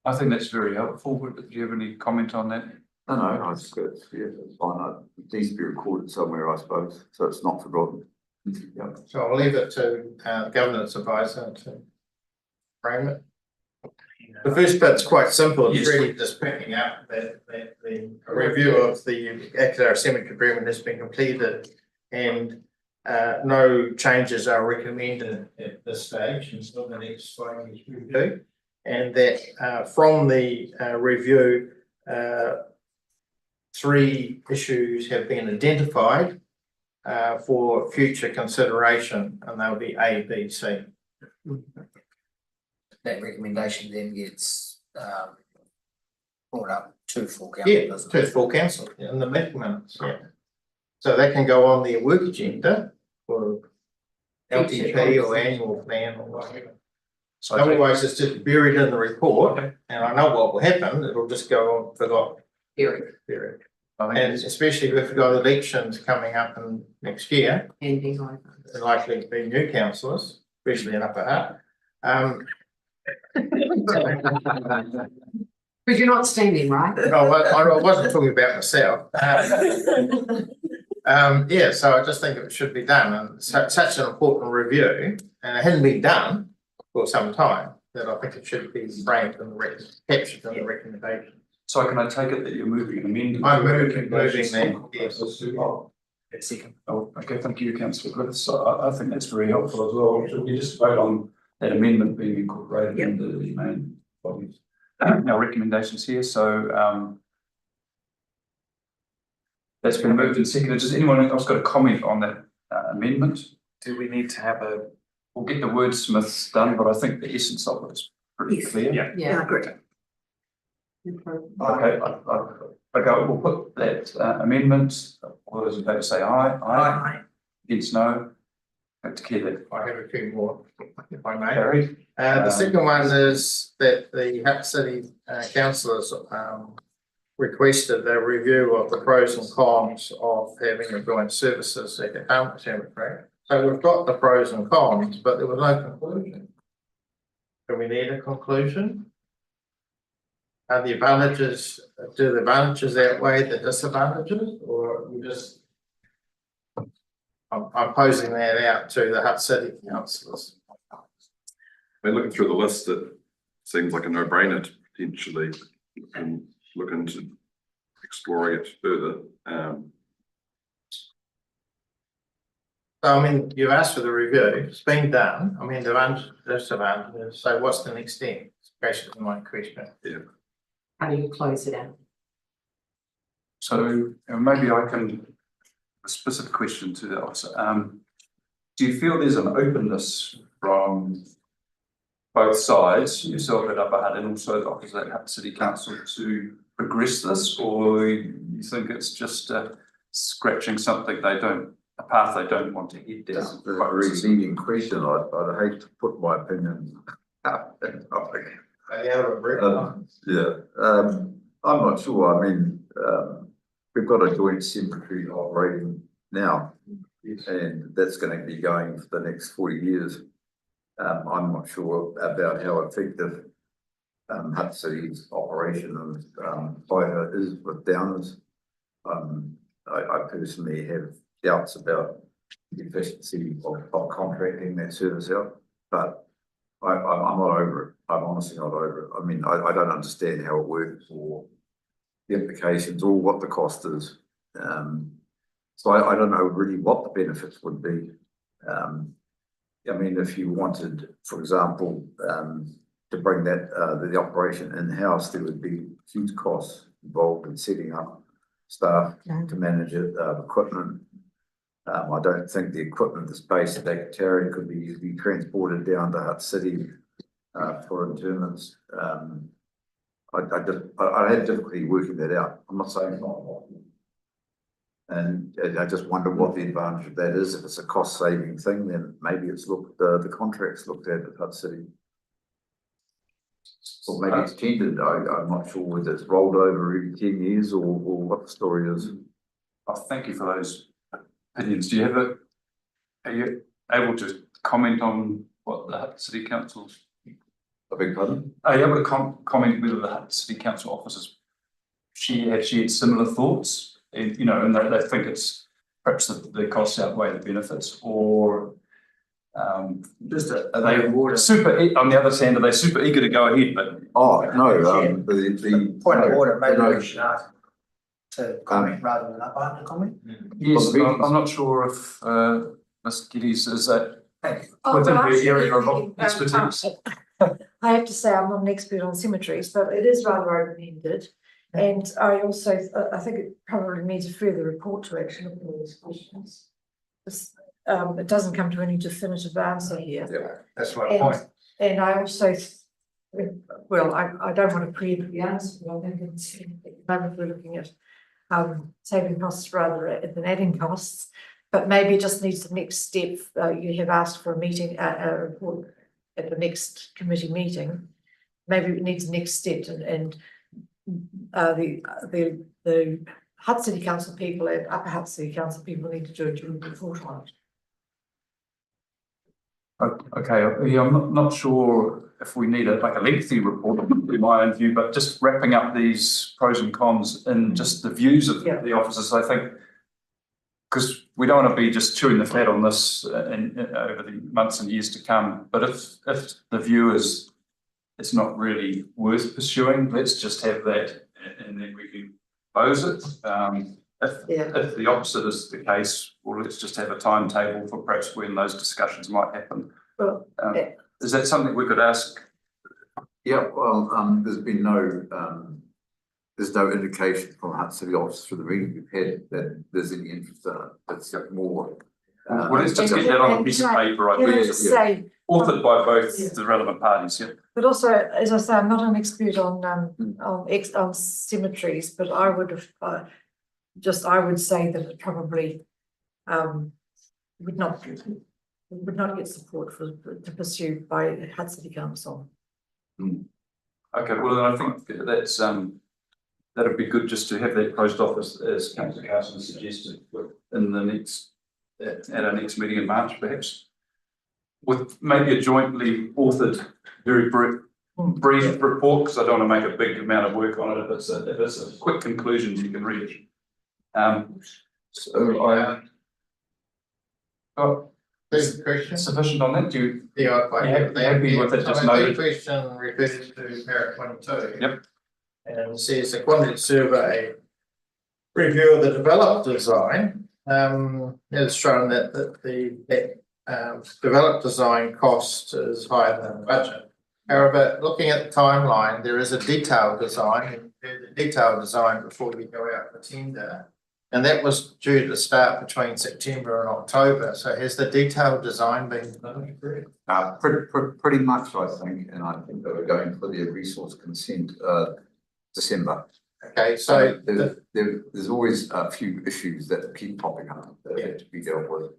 I think that's very helpful. Do you have any comment on that? No, I think it's fine. It needs to be recorded somewhere, I suppose, so it's not forgotten. Yeah. So I'll leave it to the governance advisor to frame it. The first bit's quite simple. It's really just picking up that the review of the Akatarawa Cemetery agreement has been completed, and No changes are recommended at this stage until the next phase review. And that from the review, 3 issues have been identified for future consideration, and they'll be A, B, C. That recommendation then gets brought up to full council. Yeah, to full council in the meeting minutes, yeah. So that can go on their work agenda for LTP or annual plan or whatever. So otherwise it's just buried in the report, and I know what will happen, it'll just go on forgotten. Period. And especially if we've got elections coming up in next year, likely to be new councillors, especially in Upper Hutt. But you're not standing, right? No, I wasn't talking about myself. Yeah, so I just think it should be done, and such an important review, and it hasn't been done for some time, that I think it should be framed and captured in the recommendation. So can I take it that you're moving an amendment? I'm moving that, yes. Second. Oh, okay, thank you, councillor Griffiths. So I think that's very helpful as well. Should we just vote on that amendment being incorporated into the main bodies? Our recommendations here, so that's been moved and seconded. Does anyone else got a comment on that amendment? Do we need to have a? We'll get the wordsmiths done, but I think the essence of it is pretty clear. Yeah, great. Okay, okay, we'll put that amendment. All those in favour say aye. Aye. Against no. Have to care that. I have a few more, if I may. Carried. The second one is that the Hutt City councillors requested a review of the pros and cons of having a joint services at the Akatarawa Cemetery. So we've got the pros and cons, but there was no conclusion. Do we need a conclusion? Are the advantages, do the advantages outweigh the disadvantages, or we just? I'm posing that out to the Hutt City councillors. I mean, looking through the list, it seems like a no-brainer to potentially look into exploring it further. So, I mean, you've asked for the review, it's been done. I mean, the disadvantages, so what's the next step? It's basically my question. Yeah. How do you close it out? So maybe I can, a specific question to the officer. Do you feel there's an openness from both sides, yourself at Upper Hutt and also the officer at Hutt City Council, to progress this, or you think it's just scratching something they don't, a path they don't want to head down? That's a very leading question. I'd hate to put my opinion out in public. Yeah, I'm not sure. I mean, we've got a joint cemetery operating now, and that's going to be going for the next 40 years. I'm not sure about how effective Hutt City's operation of fire is with downers. I personally have doubts about the efficiency of contracting that service out, but I'm not over it. I'm honestly not over it. I mean, I don't understand how it works or the implications or what the cost is. So I don't know really what the benefits would be. I mean, if you wanted, for example, to bring that the operation in-house, there would be huge costs involved in setting up staff to manage it, equipment. I don't think the equipment that's based at Akatarawa could be easily transported down to Hutt City for interments. I had difficulty working that out. I'm not saying it's not possible. And I just wonder what the advantage of that is. If it's a cost saving thing, then maybe it's the contracts looked at Hutt City. Or maybe it's tended. I'm not sure whether it's rolled over every 10 years or what the story is. Thank you for those opinions. Do you have are you able to comment on what the Hutt City Council's? I beg pardon? Are you able to comment whether the Hutt City Council officers have shared similar thoughts? And, you know, and they think it's perhaps the costs outweigh the benefits, or are they super? On the other hand, are they super eager to go ahead? But no, the point of order, maybe we should ask to comment rather than up to comment. Yes, I'm not sure if Ms. Giddies, is that Oh, within well, the area of absolutely. expertise? I have to say, I'm not an expert on cemeteries, but it is rather open-ended. And I also, I think it probably needs a further report to actually look at all these questions. It doesn't come to any definitive answer here. Yeah, that's my point. And I also, well, I don't want to preempt the answer, but I think it's, maybe we're looking at saving costs rather than adding costs. But maybe it just needs the next step. You have asked for a meeting, a report at the next committee meeting. Maybe it needs the next step, and the Hutt City Council people and Upper Hutt City Council people need to do a joint report on it. Okay, yeah, I'm not sure if we need a lengthy report, in my own view, but just wrapping up these pros and cons and just the views of the officers, I think, because we don't want to be just chewing the fat on this over the months and years to come. But if the view is it's not really worth pursuing, let's just have that and then we can close it. If the opposite is the case, well, let's just have a timetable for perhaps when those discussions might happen. Well, is that something we could ask? Yeah, well, there's been there's no indication from Hutt City office through the meeting we've had that there's any interest in it. It's more. Well, let's just get that on a piece of paper, I think. Authored by both the relevant parties, yeah. But also, as I say, I'm not an expert on cemeteries, but I would have I would say that it probably would not get support to pursue by Hutt City Council. Okay, well, then I think that's that'd be good just to have that closed off as Councillor Carson suggested in the next at our next meeting in March, perhaps, with maybe a jointly authored, very brief report, because I don't want to make a big amount of work on it. If it's a quick conclusion, you can read it. So I got sufficient on that. Do you? Quite happy with it? Just noted. The question refers to paragraph 22. Yep. And it says the quantity survey review of the developed design has shown that the developed design cost is higher than the budget. However, looking at the timeline, there is a detailed design, before we go out for tender, and that was due to start between September and October. So has the detailed design been done? Pretty much, I think, and I think they were going for the resource consent December. Okay, so there's always a few issues that keep popping up that have to be dealt with.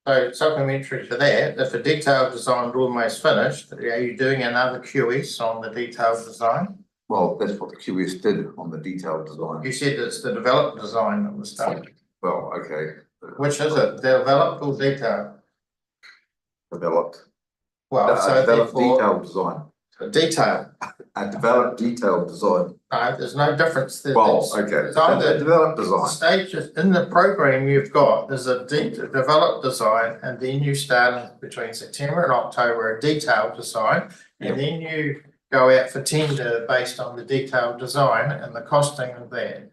So supplementary to that, if the detailed design is almost finished, are you doing another QS on the detailed design? Well, that's what the QS did on the detailed design. You said it's the developed design that was done. Well, okay. Which is it, developed or detailed? Developed. Well, so developed therefore, detailed design. Detailed. A developed detailed design. No, there's no difference. Well, okay. It's either developed design. Stages in the program you've got, there's a developed design, and then you start between September and October a detailed design, and then you go out for tender based on the detailed design and the costing of that.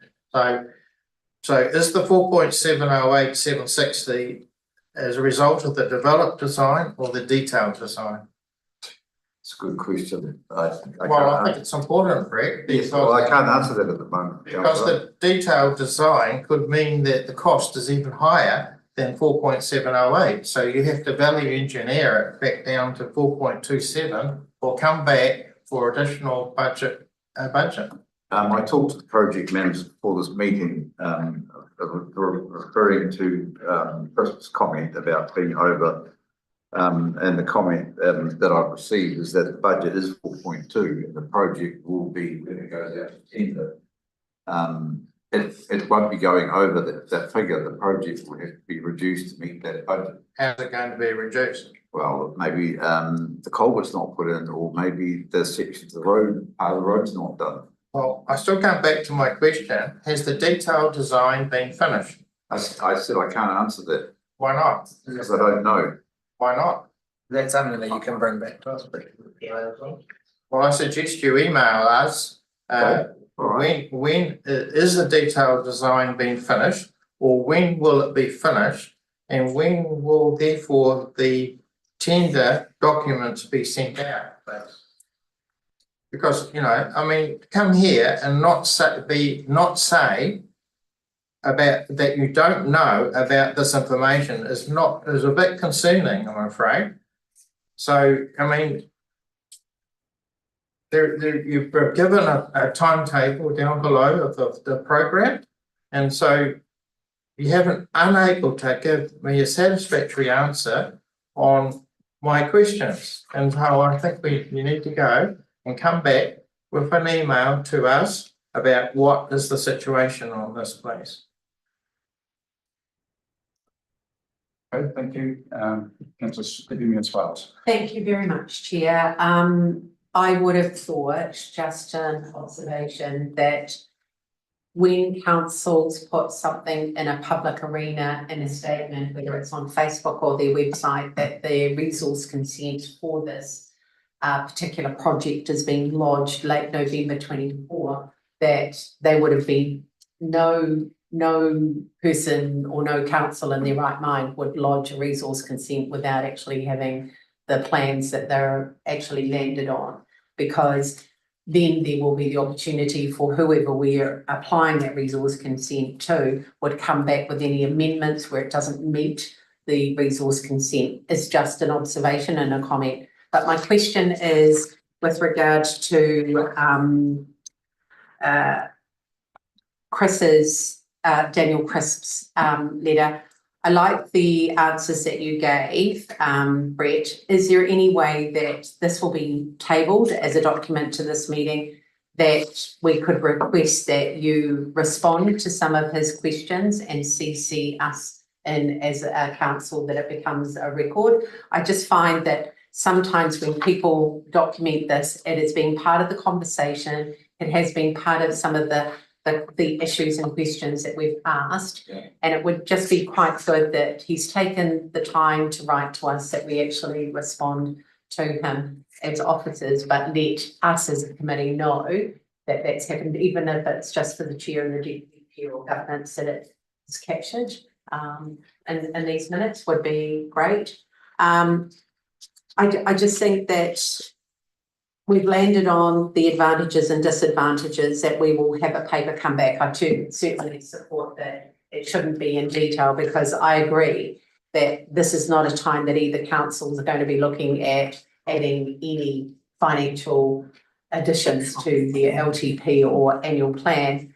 So is the 4.708760 as a result of the developed design or the detailed design? It's a good question. I think it's important, Brett. Yes, well, I can't answer that at the moment. Because the detailed design could mean that the cost is even higher than 4.708. So you have to value engineer it back down to 4.27 or come back for additional budget. I talked to the project manager before this meeting, referring to Christmas comment about being over. And the comment that I've received is that the budget is 4.2 and the project will be, when it goes out to tender, it won't be going over that figure. The project will have to be reduced to meet that budget. How's it going to be reduced? Well, maybe the culvert's not put in, or maybe the sections of the road, part of the road's not done. Well, I still come back to my question. Has the detailed design been finished? I said I can't answer that. Why not? Because I don't know. Why not? That's something that you can bring back to us. Well, I suggest you email us. When is the detailed design being finished, or when will it be finished? And when will therefore the tender documents be sent out, please? Because, you know, I mean, come here and not say about that you don't know about this information is a bit concerning, I'm afraid. So, I mean, you've given a timetable down below of the program, and so you haven't unable to give me a satisfactory answer on my questions. And so I think you need to go and come back with an email to us about what is the situation on this place. Okay, thank you. Councillor Swales. Thank you very much, Chair. I would have thought, just an observation, that when councils put something in a public arena in a statement, whether it's on Facebook or their website, that the resource consent for this particular project is being lodged late November 24, that there would have been no person or no council in their right mind would lodge a resource consent without actually having the plans that they're actually landed on, because then there will be the opportunity for whoever we're applying that resource consent to would come back with any amendments where it doesn't meet the resource consent. It's just an observation and a comment. But my question is with regard to Daniel Crisp's letter. I like the answers that you gave, Brett. Is there any way that this will be tabled as a document to this meeting, that we could request that you respond to some of his questions and CC us in as a council, that it becomes a record? I just find that sometimes when people document this, it has been part of the conversation, it has been part of some of the issues and questions that we've asked. Yeah. And it would just be quite good that he's taken the time to write to us, that we actually respond to him as officers, but let us as a committee know that that's happened, even if it's just for the chair and the deputy chair or governance, that it is captured in these minutes would be great. I just think that we've landed on the advantages and disadvantages, that we will have a paper come back. I certainly support that it shouldn't be in detail, because I agree that this is not a time that either councils are going to be looking at adding any financial additions to their LTP or annual plan.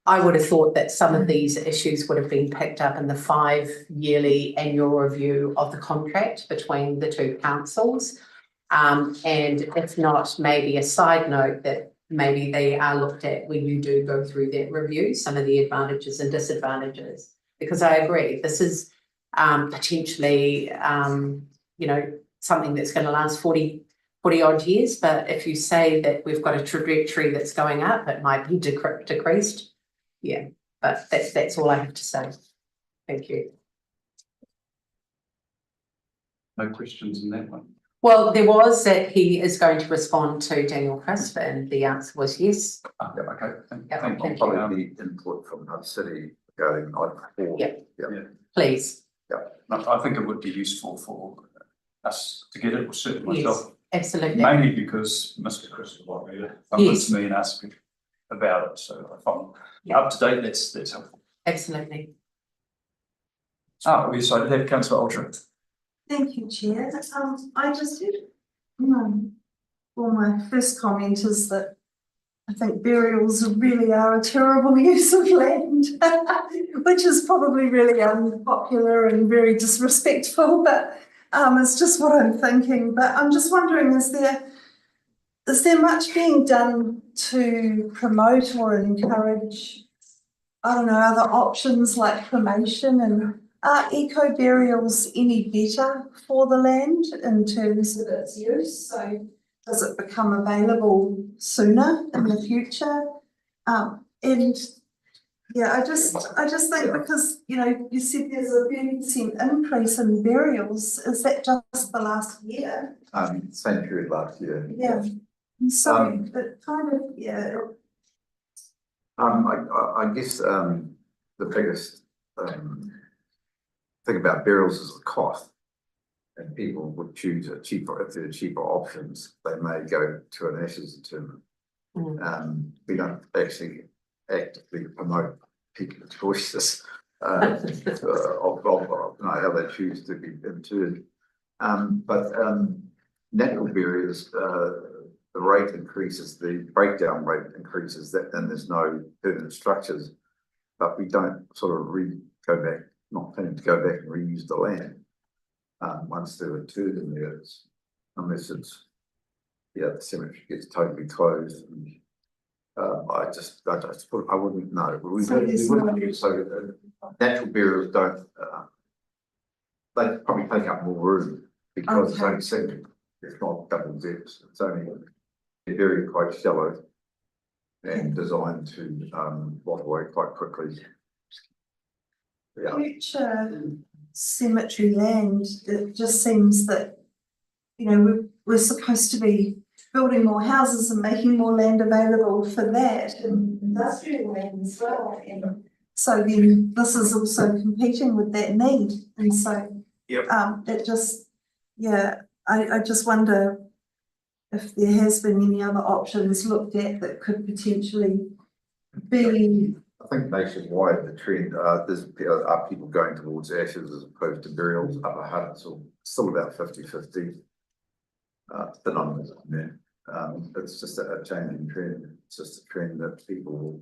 I would have thought that some of these issues would have been picked up in the 5-yearly annual review of the contract between the two councils. And if not, maybe a side note that maybe they are looked at when you do go through that review, some of the advantages and disadvantages. Because I agree, this is potentially, you know, something that's going to last 40 odd years. But if you say that we've got a trajectory that's going up, it might be decreased. Yeah, but that's all I have to say. Thank you. No questions in that one. Well, there was that he is going to respond to Daniel Crisp, and the answer was yes. Yeah, okay. Thank you. Probably the input from Hutt City going on. Yeah. Please. Yeah. I think it would be useful for us to get it, or certainly myself. Yes, absolutely. Mainly because Mr. Crisp comes to me and asks me about it, so I find up to date. That's helpful. Absolutely. Yes, I did have Councillor Ultra. Thank you, Chair. I just did. Well, my first comment is that I think burials really are a terrible use of land, which is probably really unpopular and very disrespectful, but it's just what I'm thinking. But I'm just wondering, is there much being done to promote or encourage, I don't know, other options like cremation, and are eco burials any better for the land in terms of its use? So does it become available sooner in the future? And yeah, I just think, because, you know, you said there's a 30% increase in burials. Is that just the last year? Same period last year. Yeah. So it kind of, yeah. I guess the biggest thing about burials is the cost. And people would choose a cheaper, if there are cheaper options, they may go to an ashes interment. We don't actually actively promote people's choices of how they choose to be interred. But natural burials, the rate increases, the breakdown rate increases, that, and there's no permanent structures. But we don't sort of go back, not planning to go back and reuse the land. Once they're interred in there, unless it's, the cemetery gets totally closed. And, I wouldn't know. So natural burials don't, they probably take up more room because it's only single, it's not double depths, it's only, they're very quite shallow and designed to rot away quite quickly. Future cemetery land, it just seems that, we're supposed to be building more houses and making more land available for that, and industrial land as well. And so then this is also competing with that need, and so it just, I just wonder if there has been any other options looked at that could potentially be. I think nationwide the trend are people going towards ashes as opposed to burials. Upper Hutt, so still about 50-50. The numbers, it's just a changing trend. It's just a trend that people will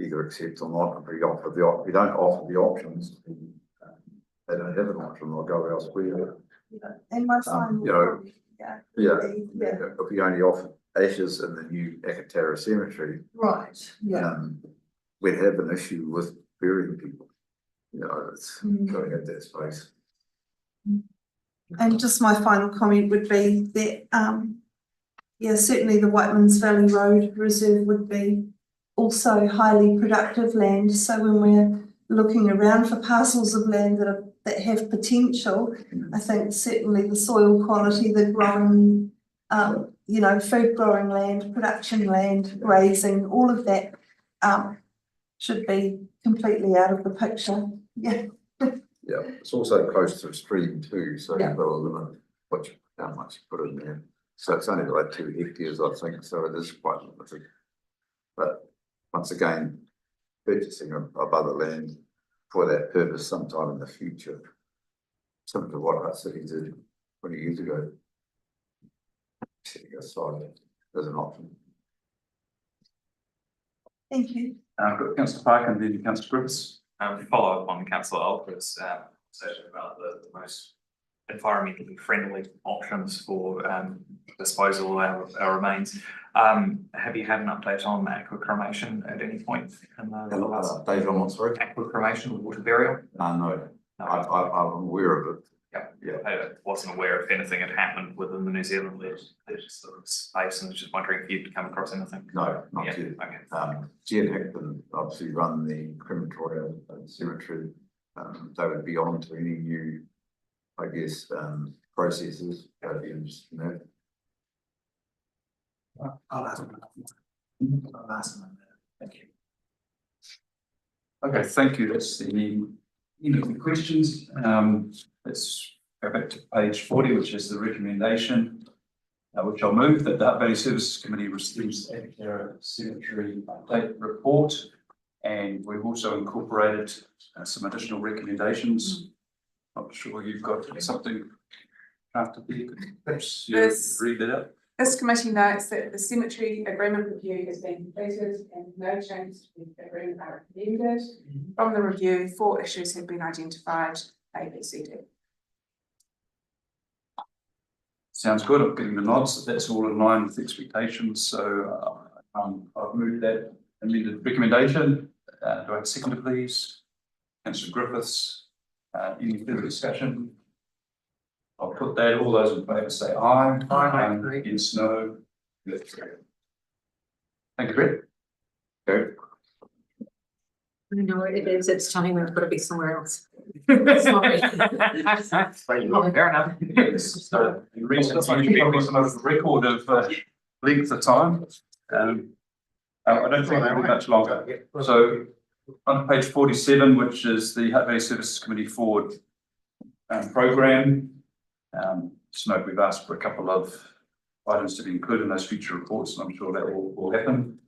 either accept or not. If we don't offer the options, they don't have an option. They'll go elsewhere. And my final if we only offer ashes in the new Akatarawa Cemetery, right? We'd have an issue with burying people. It's going at that space. And just my final comment would be that, certainly the Whiteman's Valley Road Reserve would be also highly productive land. So when we're looking around for parcels of land that have potential, I think certainly the soil quality, the growing, food growing land, production land, grazing, all of that should be completely out of the picture. It's also close to a stream too, so you've got to limit how much you put in there. So it's only like 2 hectares, I think, so it is quite limited. But once again, purchasing of other land for that purpose sometime in the future, similar to what Hutt City did 20 years ago, setting aside as an option. Thank you. I've got Councillor Park and then Councillor Griffiths. Follow up on Councillor Alfred's conversation about the most environmentally friendly options for disposal of our remains. Have you had an update on aqua cremation at any point in the last Dave, on what, sorry? aqua cremation, water burial? No. I'm aware of it. I wasn't aware if anything had happened within the New Zealand sort of space, and I was just wondering if you'd come across anything. No, not yet. Okay. Jen Hickman obviously run the crematory cemetery. They would be on to any new, I guess, processes. I'd be interested in that. I'll ask them. Thank you. Okay, thank you. That's the end of the questions. Let's go back to page 40, which is the recommendation, which I'll move that the Hutt Valley Services Committee receives the Akatarawa Cemetery update report, and we've also incorporated some additional recommendations. Not sure you've got something after there. Perhaps you read that out. This committee notes that the cemetery agreement review has been completed and no changes to the agreement are recommended. From the review, 4 issues have been identified, A, B, C, D. Sounds good. I'm getting the nods. That's all in line with expectations. So I've moved that amended recommendation. Do I have a seconder, please? Councillor Griffiths. Any further discussion? I'll put that. All those in favour say aye. Aye. Against no. Thank you, Brett. Okay. I know it is, it's time we've got to be somewhere else. Sorry. Fair enough. Yes. So the reason it's usually a record of length of time. I don't think it'll be much longer. So On page 47, which is the Hutt Valley Services Committee Forward program. Just note we've asked for a couple of items to be included in those future reports, and I'm sure that will happen.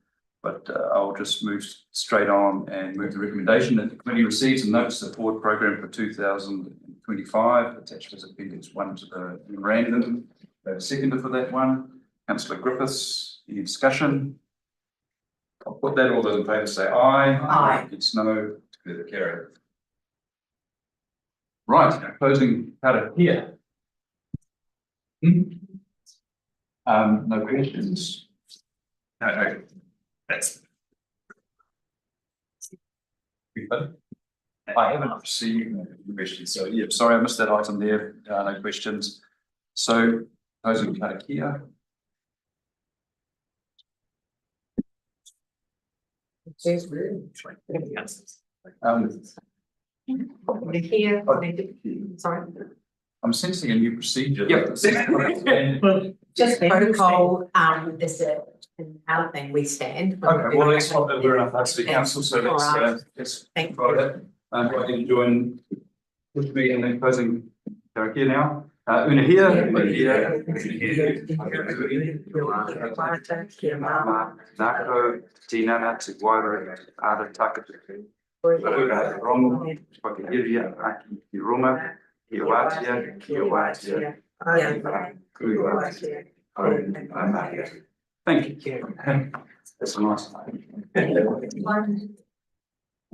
But I'll just move straight on and move the recommendation that the committee receives a notice of forward program for 2025, attached as appendix 1 to the memorandum. Seconder for that one, Councillor Griffiths. Any discussion? I'll put that, all those in favour say aye. Aye. It's no, declare the carry. Right, now closing part of here. No questions? No, that's. I haven't received any questions, so yeah, sorry, I missed that item there, no questions. So, closing Karakia. Here, sorry. I'm sensing a new procedure. Just protocol, is another thing we stand. Okay, well, let's not, we're enough to the council, so let's follow that. I'd like to join with me in the closing Karakia now. Una here. Nako, Tina, Tigwara, Ada Takatu. Wrong, Pakivia, Aki, Kiruma, Kiwatia, Thank you. That's a nice.